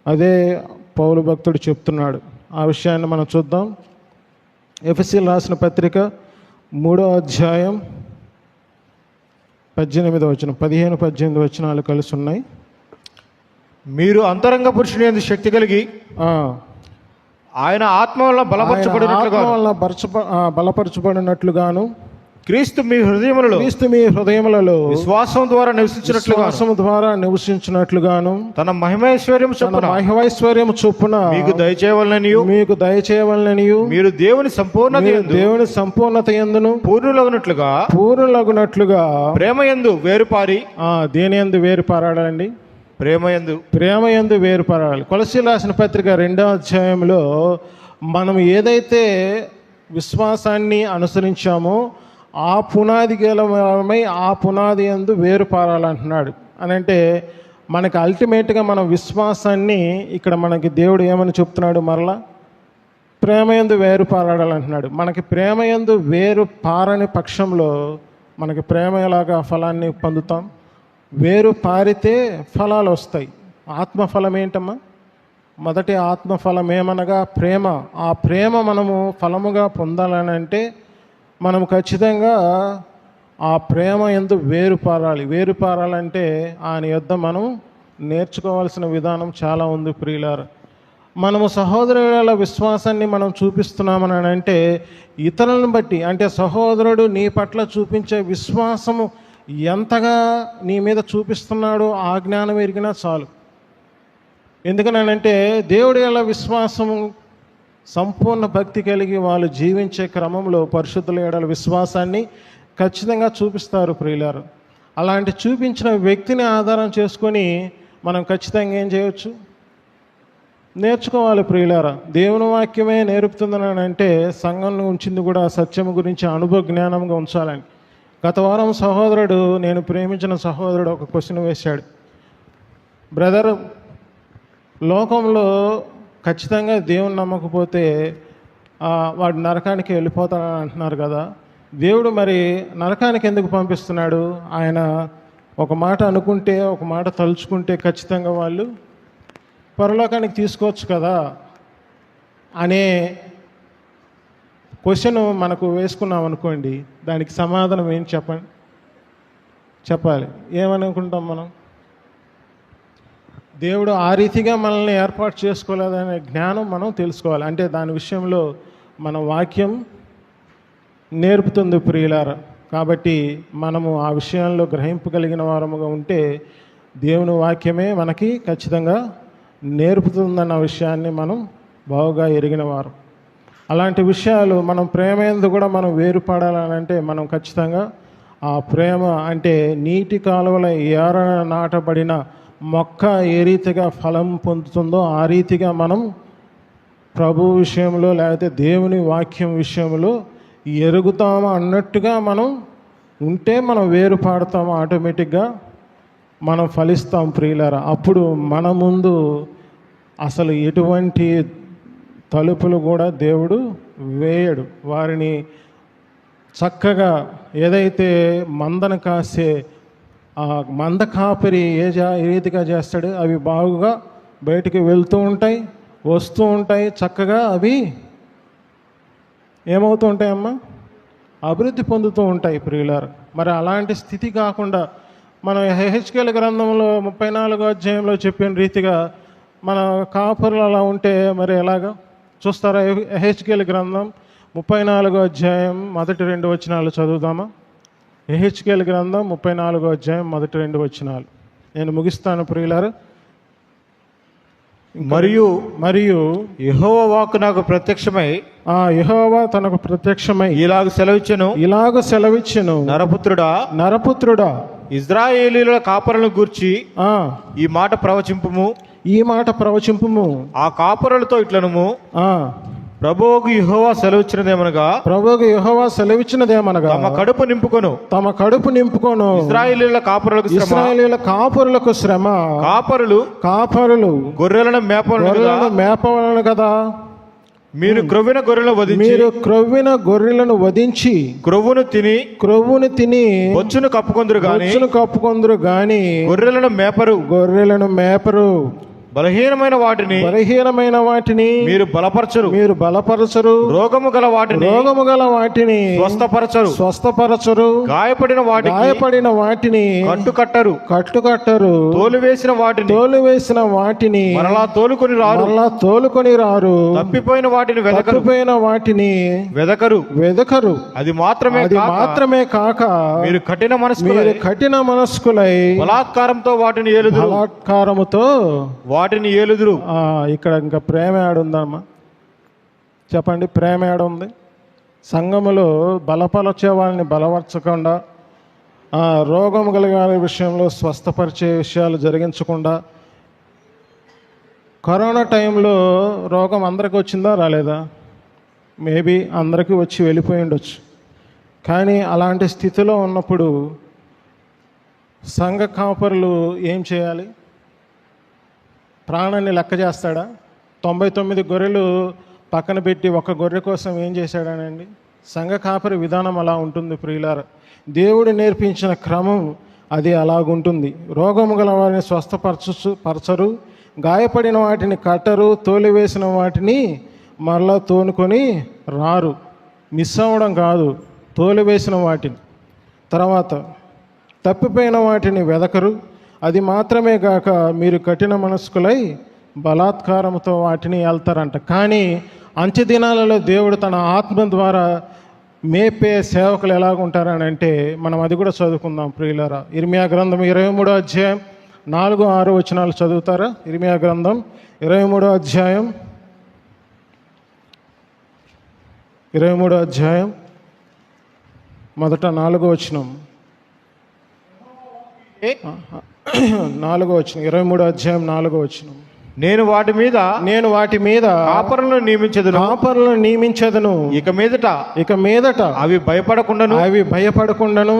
అదే పౌలు భక్తుడు చెప్తున్నాడు. ఆ విషయాన్ని మనం చూద్దాం. ఎఫెసీయులకు రాసిన పత్రిక 3వ అధ్యాయం 18వ వచనం, 15-18 వచనాలు కలిసి ఉన్నాయి. మీరు అంతరంగ పురుషుని యందు శక్తి కలిగి ఆయన ఆత్మ వల్ల బలపరచబడినట్లుగాను క్రీస్తు మీ హృదయములలో విశ్వాసం ద్వారా నివసించినట్లుగాను తన మహిమైశ్వర్యము చొప్పున మీకు దయచేయవలననియు మీరు దేవుని సంపూర్ణత యందును పూర్ణులగునట్లుగా ప్రేమ యందు వేరుపారి. దేని యందు వేరుపారాడండి? ప్రేమ యందు వేరుపారాలి. కొలస్సీయులకు రాసిన పత్రిక 2వ అధ్యాయంలో మనం ఏదైతే విశ్వాసాన్ని అనుసరించామో ఆ పునాది గలమై ఆ పునాది యందు వేరుపారాలంటున్నాడు. అని అంటే మనకి అల్టిమేట్గా మన విశ్వాసాన్ని ఇక్కడ మనకి దేవుడు ఏమని చెప్తున్నాడు? మరలా ప్రేమ యందు వేరుపారాడాలంటున్నాడు. మనకి ప్రేమ యందు వేరు పారని పక్షంలో మనకి ప్రేమ ఎలాగా ఫలాన్ని పొందుతాం? వేరు పారితే ఫలాలు వస్తాయి. ఆత్మఫలం ఏంటమ్మా? మొదటి ఆత్మఫలం ఏమనగా ప్రేమ. ఆ ప్రేమ మనము ఫలముగా పొందాలని అంటే మనం ఖచ్చితంగా ఆ ప్రేమ యందు వేరుపారాలి. వేరుపారాలంటే ఆయన యొద్ద మనం నేర్చుకోవాల్సిన విధానం చాలా ఉంది ప్రియులారా. మనము సహోదరుల విశ్వాసాన్ని మనం చూపిస్తున్నామని అంటే ఇతరులను బట్టి, అంటే సహోదరుడు నీ పట్ల చూపించే విశ్వాసము ఎంతగా నీ మీద చూపిస్తున్నాడో ఆ జ్ఞానం ఎరిగినా చాలు. ఎందుకనంటే దేవుడి వల్ల విశ్వాసము సంపూర్ణ భక్తి కలిగి వాళ్ళు జీవించే క్రమంలో పరిశుద్ధుల ఎడల విశ్వాసాన్ని ఖచ్చితంగా చూపిస్తారు ప్రియులారు. అలాంటి చూపించిన వ్యక్తిని ఆధారం చేసుకొని మనం ఖచ్చితంగా ఏం చేయవచ్చు? నేర్చుకోవాలి ప్రియులారా. దేవుని వాక్యమే నేర్పుతుందని అంటే సంఘంలో ఉంచింది కూడా సత్యం గురించి అనుభవ జ్ఞానంగా ఉంచాలని. గత వారం సహోదరుడు, నేను ప్రేమించిన సహోదరుడు ఒక క్వశ్చన్ వేశాడు. బ్రదర్, లోకంలో ఖచ్చితంగా దేవుని నమ్మకపోతే వాడు నరకానికి వెళ్ళిపోతాడని అంటున్నారు కదా, దేవుడు మరి నరకానికి ఎందుకు పంపిస్తున్నాడు? ఆయన ఒక మాట అనుకుంటే, ఒక మాట తలుచుకుంటే ఖచ్చితంగా వాళ్ళు పరలోకానికి తీసుకోవచ్చు కదా అనే క్వశ్చన్ మనకు వేసుకున్నాం అనుకోండి. దానికి సమాధానం ఏం చెప్పాలి? ఏమనుకుంటాం మనం? దేవుడు ఆ రీతిగా మనల్ని ఏర్పాటు చేసుకోలేదనే జ్ఞానం మనం తెలుసుకోవాలి. అంటే దాని విషయంలో మన వాక్యం నేర్పుతుంది ప్రియులారా. కాబట్టి మనము ఆ విషయంలో గ్రహింపగలిగిన వారముగా ఉంటే దేవుని వాక్యమే మనకి ఖచ్చితంగా నేర్పుతుందన్న విషయాన్ని మనం బాగా ఎరిగిన వారు. అలాంటి విషయాలు మనం ప్రేమ యందు కూడా మనం వేరుపడాలంటే మనం ఖచ్చితంగా ఆ ప్రేమ అంటే నీటి కాలువల ఏరన నాటబడిన మొక్క ఏ రీతిగా ఫలం పొందుతుందో ఆ రీతిగా మనం ప్రభు విషయంలో లేకపోతే దేవుని వాక్యం విషయంలో ఎరుగుతామా అన్నట్టుగా మనం ఉంటే మనం వేరుపాడతాము. ఆటోమేటిక్గా మనం ఫలిస్తాం ప్రియులారా. అప్పుడు మన ముందు అసలు ఎటువంటి తలుపులు కూడా దేవుడు వేయడు. వారిని చక్కగా ఏదైతే మందను కాసే మంద కాపరి ఏ రీతిగా చేస్తాడు, అవి బాగుగా బయటికి వెళ్తూ ఉంటాయి, వస్తూ ఉంటాయి, చక్కగా అవి ఏమవుతూ ఉంటాయమ్మా, అభివృద్ధి పొందుతూ ఉంటాయి ప్రియులారు. మరి అలాంటి స్థితి కాకుండా మనం హెహెచ్కేల గ్రంథంలో 34వ అధ్యాయంలో చెప్పిన రీతిగా మన కాపురులు అలా ఉంటే మరి ఎలాగా చూస్తారా? హెహెచ్కేల గ్రంథం 34వ అధ్యాయం మొదటి 2 వచనాలు చదువుదామా? హెహెచ్కేల గ్రంథం 34వ అధ్యాయం మొదటి 2 వచనాలు. నేను ముగిస్తాను ప్రియులారు. మరియు యెహోవా వాక్కు నాకు ప్రత్యక్షమై, యెహోవా తనకు ప్రత్యక్షమై ఇలాగ సెలవిచ్చెను, నరపుత్రుడా, ఇశ్రాయేలీయుల కాపరులను గూర్చి ఈ మాట ప్రవచింపుము. ఆ కాపరులతో ఇట్లనుము, ప్రభువుకు యెహోవా సెలవిచ్చినదేమనగా తమ కడుపు నింపుకొను ఇశ్రాయేలీయుల కాపరులకు శ్రమ. కాపరులు గొర్రెలను మేపవలను కదా. మీరు క్రొవ్విన గొర్రెలను వధించి క్రొవ్వును తిని బొచ్చును కప్పుకొందురు గాని గొర్రెలను మేపరు. బలహీనమైన వాటిని మీరు బలపరచరు. రోగము గల వాటిని స్వస్థపరచరు. గాయపడిన వాటిని కట్టుకట్టరు. తోలువేసిన వాటిని మరలా తోలుకొని రారు. తప్పిపోయిన వాటిని వెదకరు. అది మాత్రమే కాక మీరు కఠిన మనస్కులై బలాత్కారముతో వాటిని ఏలుదురు. ఇక్కడ ఇంకా ప్రేమ ఏడుందమ్మా చెప్పండి? ప్రేమ ఏడుంది? సంఘములో బలపరచే వాళ్ళని బలపరచకుండా, రోగం కలిగిన విషయంలో స్వస్థపరిచే విషయాలు జరిగించకుండా, కరోనా టైంలో రోగం అందరికీ వచ్చిందా రాలేదా? మేబీ అందరికీ వచ్చి వెళ్ళిపోయి ఉండొచ్చు. కానీ అలాంటి స్థితిలో ఉన్నప్పుడు సంఘ కాపరులు ఏం చేయాలి? ప్రాణాన్ని లెక్క చేస్తాడా? 99 గొర్రెలు పక్కన పెట్టి ఒక గొర్రె కోసం ఏం చేశాడనండి? సంఘ కాపరి విధానం అలా ఉంటుంది ప్రియులార. దేవుడు నేర్పించిన క్రమం అది అలాగుంటుంది. రోగము గల వారిని స్వస్థపరచరు. గాయపడిన వాటిని కట్టరు. తోలివేసిన వాటిని మరలా తోనుకొని రారు. మిస్ అవ్వడం కాదు, తోలివేసిన వాటిని. తర్వాత తప్పిపోయిన వాటిని వెదకరు. అది మాత్రమే కాక మీరు కఠిన మనస్కులై బలాత్కారంతో వాటిని వెళ్తారంట. కానీ అంత్య దినాలలో దేవుడు తన ఆత్మ ద్వారా మేపే సేవకులు ఎలాగుంటారని అంటే మనం అది కూడా చదువుకుందాం ప్రియులారా. ఇర్మియా గ్రంథం 23వ అధ్యాయం 4-6 వచనాలు చదువుతారా? ఇర్మియా గ్రంథం 23వ అధ్యాయం మొదట 4వ వచనం. 4వ వచనం, 23వ అధ్యాయం 4వ వచనం. నేను వాటి మీద కాపరులను నియమించదను. ఇక మీదట అవి భయపడకుండాను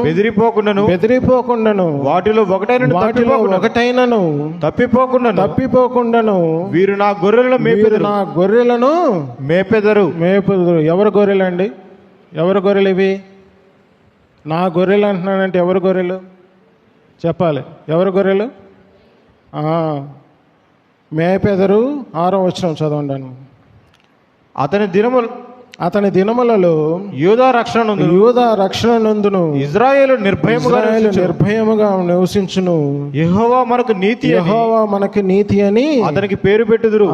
బెదిరిపోకుండాను వాటిలో ఒకటైనను తప్పిపోకుండాను వీరు నా గొర్రెలను మేపెదరు. ఎవరు గొర్రెలండి? ఎవరు గొర్రెలు ఇవి? నా గొర్రెలు అంటున్నానంటే ఎవరు గొర్రెలు చెప్పాలి? ఎవరు గొర్రెలు? మేపెదరు. 6వ వచనం చదవండి. అతని దినములలో యూదా రక్షణ నందును ఇజ్రాయేలు నిర్భయముగా నివసించును. యెహోవా మనకు నీతి అని అతనికి పేరు పెట్టుదురు.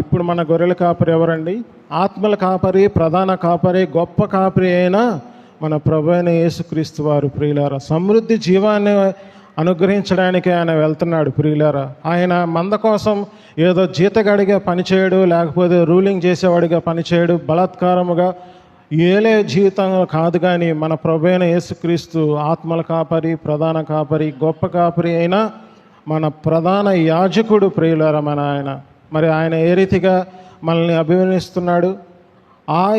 ఇప్పుడు మన గొర్రెల కాపరి ఎవరండి? ఆత్మల కాపరి, ప్రధాన కాపరి, గొప్ప కాపరి అయిన మన ప్రభు అయిన యేసుక్రీస్తు వారు ప్రియులారా. సమృద్ధి జీవాన్ని అనుగ్రహించడానికి ఆయన వెళ్తున్నాడు ప్రియులారా. ఆయన మంద కోసం ఏదో జీతగాడిగా పనిచేయడు, లేకపోతే రూలింగ్ చేసేవాడిగా పనిచేయడు, బలాత్కారముగా ఏలే జీవితం కాదు. కానీ మన ప్రభు అయిన యేసుక్రీస్తు ఆత్మల కాపరి, ప్రధాన కాపరి, గొప్ప కాపరి అయిన మన ప్రధాన యాజకుడు ప్రియులారా మన ఆయన. మరి ఆయన ఏ రీతిగా మనల్ని అభివర్ణిస్తున్నాడు?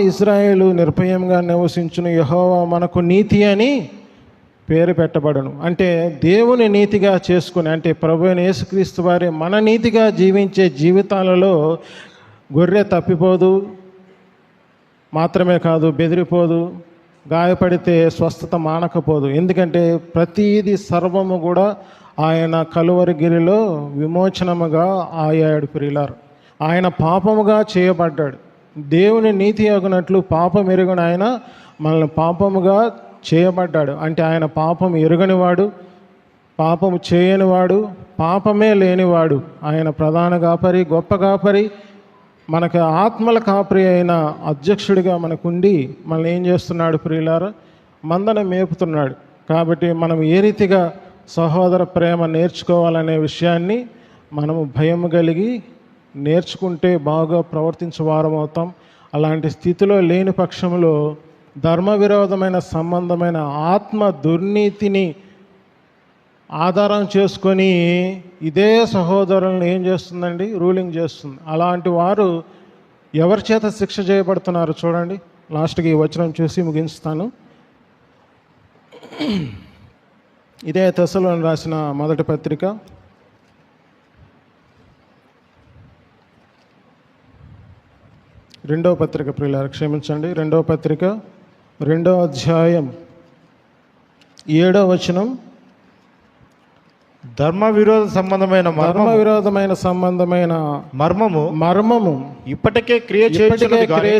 ఇశ్రాయేలు నిర్భయంగా నివసించును, యెహోవా మనకు నీతి అని పేరు పెట్టబడను. అంటే దేవుని నీతిగా చేసుకుని, అంటే ప్రభు అయిన యేసుక్రీస్తు వారి మన నీతిగా జీవించే జీవితాలలో గొర్రె తప్పిపోదు, మాత్రమే కాదు బెదిరిపోదు, గాయపడితే స్వస్థత మానకపోదు. ఎందుకంటే ప్రతీది సర్వము కూడా ఆయన కలువరిగిరిలో విమోచనముగా అయ్యాడు ప్రియులారు. ఆయన పాపముగా చేయబడ్డాడు. దేవుని నీతి అగునట్లు పాపం ఎరుగని ఆయన మనల్ని పాపముగా చేయబడ్డాడు. అంటే ఆయన పాపం ఎరుగనివాడు, పాపము చేయనివాడు, పాపమే లేనివాడు. ఆయన ప్రధాన కాపరి, గొప్ప కాపరి, మనకు ఆత్మల కాపరి అయిన అధ్యక్షుడిగా మనకుండి మనల్ని ఏం చేస్తున్నాడు ప్రియులారా? మందన మేపుతున్నాడు. కాబట్టి మనం ఏ రీతిగా సహోదర ప్రేమ నేర్చుకోవాలనే విషయాన్ని మనము భయం కలిగి నేర్చుకుంటే బాగా ప్రవర్తించే వారం అవుతాం. అలాంటి స్థితిలో లేని పక్షంలో ధర్మ విరోధమైన సంబంధమైన ఆత్మ దుర్నీతిని ఆధారం చేసుకొని ఇదే సహోదరులను ఏం చేస్తుందండి? రూలింగ్ చేస్తుంది. అలాంటి వారు ఎవరి చేత శిక్ష చేయబడుతున్నారు చూడండి. లాస్ట్కి ఈ వచనం చూసి ముగిస్తాను. ఇదే తెస్సలోని రాసిన మొదటి పత్రిక 2వ పత్రిక, ప్రియులారా క్షమించండి, 2వ పత్రిక 2వ అధ్యాయం 7వ వచనం. ధర్మ విరోధ సంబంధమైన మర్మము ఇప్పటికే క్రియ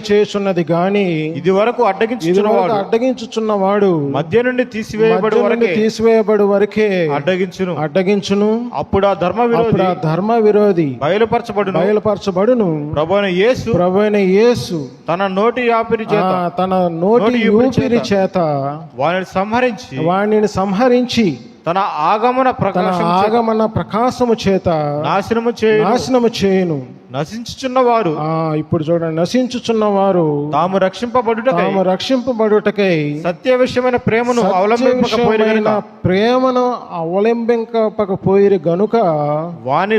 చేయుచున్నది గాని ఇది వరకు అడ్డగించుచున్నవాడు మధ్య నుండి తీసివేయబడు వరకే అడ్డగించును. అప్పుడు ఆ ధర్మ విరోధి బయలుపరచబడును. ప్రభువైన యేసు తన నోటి ఊపిరి చేత వానిని సంహరించి తన ఆగమన ప్రకాశము చేత నాశనము చేయును. నశించుచున్నవారు, ఇప్పుడు చూడండి, నశించుచున్నవారు తాము రక్షింపబడుటకై సత్య విషయమైన ప్రేమను అవలంబింపకపోయిరి గనుక వాని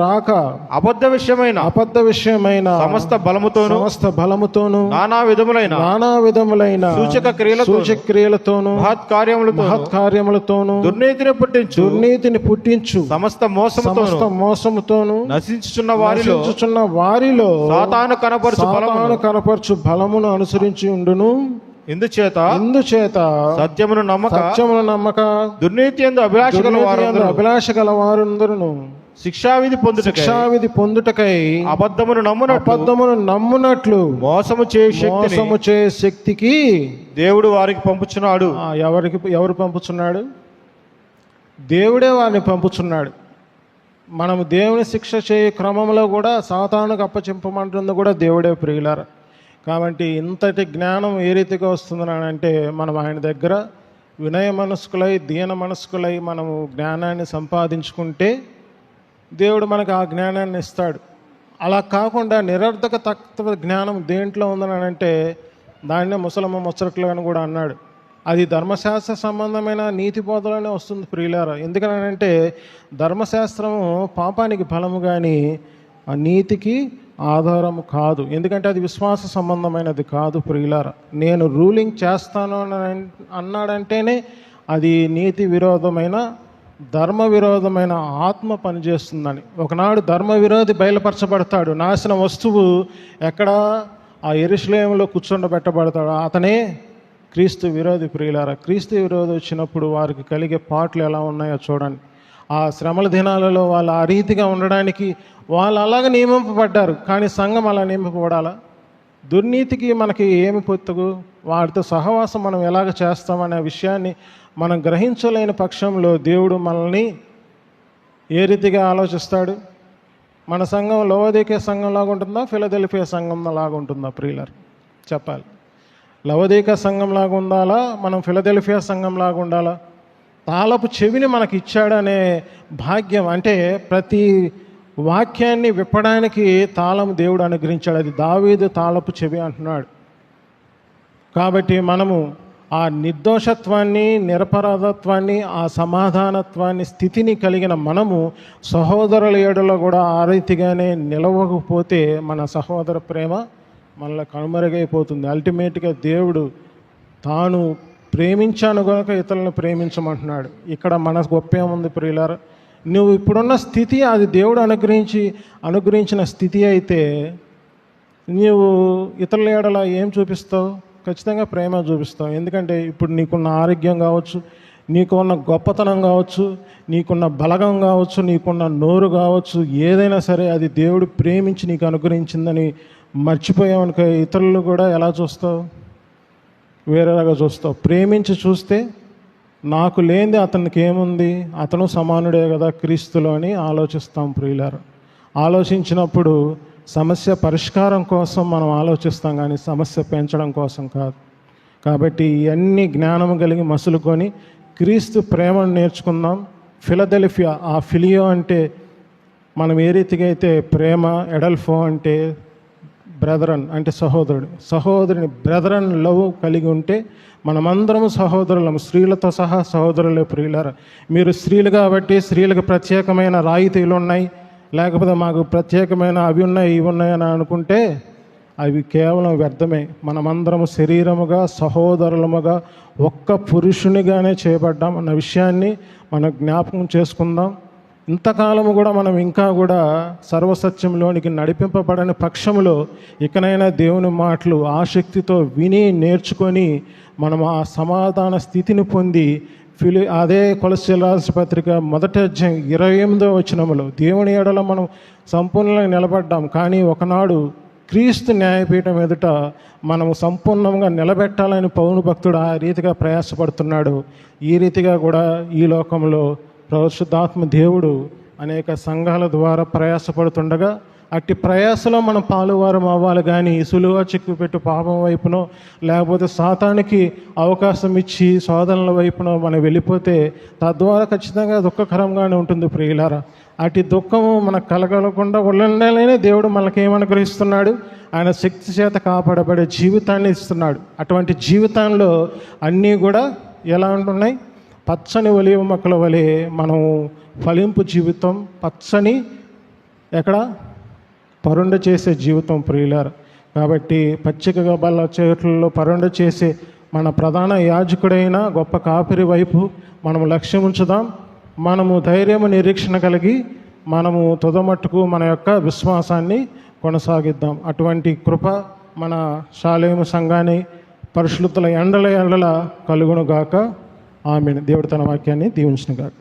రాక అబద్ధ విషయమైన సమస్త బలముతోను నానా విధములైన సూచక క్రియలతోను మహత్కార్యములతోను దుర్నీతిని పుట్టించు సమస్త మోసముతోను నశించుచున్న వారిలో సాతాను కనపరచు బలమును అనుసరించి ఉండును. ఇందుచేత సత్యమును నమ్మక దుర్నీతి యందు అభిలాష గల వారందరూ శిక్షావిధి పొందుటకై అబద్ధమును నమ్మునట్లు మోసము చే శక్తికి దేవుడు వారికి పంపుచున్నాడు. ఎవరు పంపుచున్నాడు? దేవుడే వారిని పంపుచున్నాడు. మనము దేవుని శిక్ష చేయ క్రమంలో కూడా సాతానుకు అప్పచెప్పమంటుంది కూడా దేవుడే ప్రియులారా. కాబట్టి ఇంతటి జ్ఞానం ఏ రీతిగా వస్తుందని అంటే మనం ఆయన దగ్గర వినయ మనస్కులై దీన మనస్కులై మనము జ్ఞానాన్ని సంపాదించుకుంటే దేవుడు మనకు ఆ జ్ఞానాన్ని ఇస్తాడు. అలా కాకుండా నిరర్ధక తత్వ జ్ఞానం దేంట్లో ఉందని అంటే దాన్నే ముసలమ్మ ముచ్చట్లు అని కూడా అన్నాడు. అది ధర్మశాస్త్ర సంబంధమైన నీతి బోధలోనే వస్తుంది ప్రియులారా. ఎందుకనంటే ధర్మశాస్త్రము పాపానికి ఫలము కానీ ఆ నీతికి ఆధారము కాదు. ఎందుకంటే అది విశ్వాస సంబంధమైనది కాదు ప్రియులారా. నేను రూలింగ్ చేస్తాను అని అన్నాడంటేనే అది నీతి విరోధమైన ధర్మ విరోధమైన ఆత్మ పనిచేస్తుందని. ఒకనాడు ధర్మ విరోధి బయలుపరచబడతాడు. నాశన వస్తువు ఎక్కడ? ఆ యెరూషలేములో కూర్చోబెట్టబడతాడు. అతనే క్రీస్తు విరోధి ప్రియులారా. క్రీస్తు విరోధి వచ్చినప్పుడు వారికి కలిగే పాటలు ఎలా ఉన్నాయో చూడండి. ఆ శ్రమల దినాలలో వాళ్ళు ఆ రీతిగా ఉండడానికి వాళ్ళు అలాగ నియమింపబడ్డారు. కానీ సంఘం అలా నియమింపబడాలా? దుర్నీతికి మనకి ఏమి పొత్తుకు? వాటితో సహవాసం మనం ఎలాగ చేస్తామనే విషయాన్ని మనం గ్రహించలేని పక్షంలో దేవుడు మనల్ని ఏ రీతిగా ఆలోచిస్తాడు? మన సంఘం లవోదికీయ సంఘం లాగా ఉంటుందా, ఫిలదెల్ఫియా సంఘం లాగా ఉంటుందా ప్రియులారా? చెప్పాలి. లవోదికీయ సంఘం లాగా ఉండాలా, మనం ఫిలదెల్ఫియా సంఘం లాగా ఉండాలా? తాళపు చెవిని మనకి ఇచ్చాడనే భాగ్యం, అంటే ప్రతి వాక్యాన్ని విప్పడానికి తాళం దేవుడు అనుగ్రహించాడు. అది దావీదు తాళపు చెవి అంటున్నాడు. కాబట్టి మనము ఆ నిర్దోషత్వాన్ని, నిరపరాధత్వాన్ని, ఆ సమాధానత్వాన్ని, స్థితిని కలిగిన మనము సహోదరుల ఏడులో కూడా ఆ రీతిగానే నిలవకపోతే మన సహోదర ప్రేమ మనలో కనుమరుగైపోతుంది. అల్టిమేట్గా దేవుడు తాను ప్రేమించాను కనుక ఇతరులను ప్రేమించమంటున్నాడు. ఇక్కడ మన గొప్ప ఏముంది ప్రియులారా? నువ్వు ఇప్పుడున్న స్థితి అది దేవుడు అనుగ్రహించిన స్థితి అయితే నీవు ఇతరుల ఏడల ఏం చూపిస్తావు? ఖచ్చితంగా ప్రేమ చూపిస్తావు. ఎందుకంటే ఇప్పుడు నీకున్న ఆరోగ్యం కావచ్చు, నీకున్న గొప్పతనం కావచ్చు, నీకున్న బలగం కావచ్చు, నీకున్న నోరు కావచ్చు, ఏదైనా సరే అది దేవుడు ప్రేమించి నీకు అనుగ్రహించిందని మర్చిపోయావనుకో ఇతరులు కూడా ఎలా చూస్తావు? వేరేలాగా చూస్తావు. ప్రేమించి చూస్తే నాకు లేనిది అతనికి ఏముంది, అతను సమానుడే కదా క్రీస్తులో అని ఆలోచిస్తాం ప్రియులారా. ఆలోచించినప్పుడు సమస్య పరిష్కారం కోసం మనం ఆలోచిస్తాం, కానీ సమస్య పెంచడం కోసం కాదు. కాబట్టి ఇవన్నీ జ్ఞానం కలిగి మసులుకొని క్రీస్తు ప్రేమను నేర్చుకుందాం. ఫిలదెల్ఫియా, ఆ ఫిలియో అంటే మనం ఏ రీతిగా అయితే ప్రేమ, ఎడల్ఫో అంటే బ్రదరన్ అంటే సహోదరుడు, సహోదరుని బ్రదరన్ లవ్ కలిగి ఉంటే మనమందరం సహోదరులం, స్త్రీలతో సహా సహోదరులే ప్రియులారా. మీరు స్త్రీలు కాబట్టి స్త్రీలకు ప్రత్యేకమైన రాయితీలు ఉన్నాయి, లేకపోతే మాకు ప్రత్యేకమైన అవి ఉన్నాయి ఇవి ఉన్నాయి అని అనుకుంటే అవి కేవలం వ్యర్థమే. మనమందరము శరీరముగా సహోదరులముగా ఒక్క పురుషునిగానే చేయబడ్డాం అన్న విషయాన్ని మనం జ్ఞాపకం చేసుకుందాం. ఇంతకాలము కూడా మనం ఇంకా కూడా సర్వసత్యంలోనికి నడిపింపబడని పక్షములో ఇకనైనా దేవుని మాటలు ఆసక్తితో విని నేర్చుకొని మనం ఆ సమాధాన స్థితిని పొంది అదే కొలస్సీల రాసిన పత్రిక 1వ అధ్యాయం 28వ వచనములో దేవుని ఎడల మనం సంపూర్ణంగా నిలబడ్డాం, కానీ ఒకనాడు క్రీస్తు న్యాయపీఠం ఎదుట మనము సంపూర్ణంగా నిలబెట్టాలని పౌలు భక్తుడు ఆ రీతిగా ప్రయాసపడుతున్నాడు. ఈ రీతిగా కూడా ఈ లోకంలో పరిశుద్ధాత్మ దేవుడు అనేక సంఘాల ద్వారా ప్రయాసపడుతుండగా అట్టి ప్రయాసలో మనం పాలువారం అవ్వాలి, కానీ సులువుగా చిక్కుపెట్టు పాపం వైపునో లేకపోతే సాతానికి అవకాశం ఇచ్చి శోధనల వైపునో మనం వెళ్ళిపోతే తద్వారా ఖచ్చితంగా దుఃఖకరంగానే ఉంటుంది ప్రియులారా. అటు దుఃఖము మనకు కలగకుండా ఉండాలనే దేవుడు మనకేమనుగ్రహిస్తున్నాడు? ఆయన శక్తి చేత కాపాడబడే జీవితాన్ని ఇస్తున్నాడు. అటువంటి జీవితంలో అన్నీ కూడా ఎలా ఉంటున్నాయి? పచ్చని ఒలివ మొక్కల వలె మనం ఫలింపు జీవితం, పచ్చని ఎక్కడ పరుండ చేసే జీవితం ప్రియులారు. కాబట్టి పచ్చికగా బల్ల చెట్లలో పరుండ చేసే మన ప్రధాన యాజకుడైన గొప్ప కాపరి వైపు మనము లక్ష్యం ఉంచుదాం. మనము ధైర్యము నిరీక్షణ కలిగి మనము తుదమట్టుకు మన యొక్క విశ్వాసాన్ని కొనసాగిద్దాం. అటువంటి కృప మన షాలేము సంఘాన్ని పరిశుద్ధుల ఎండల కలుగునుగాక. ఆమేన్. దేవుడు తన వాక్యాన్ని దీవించునుగాక.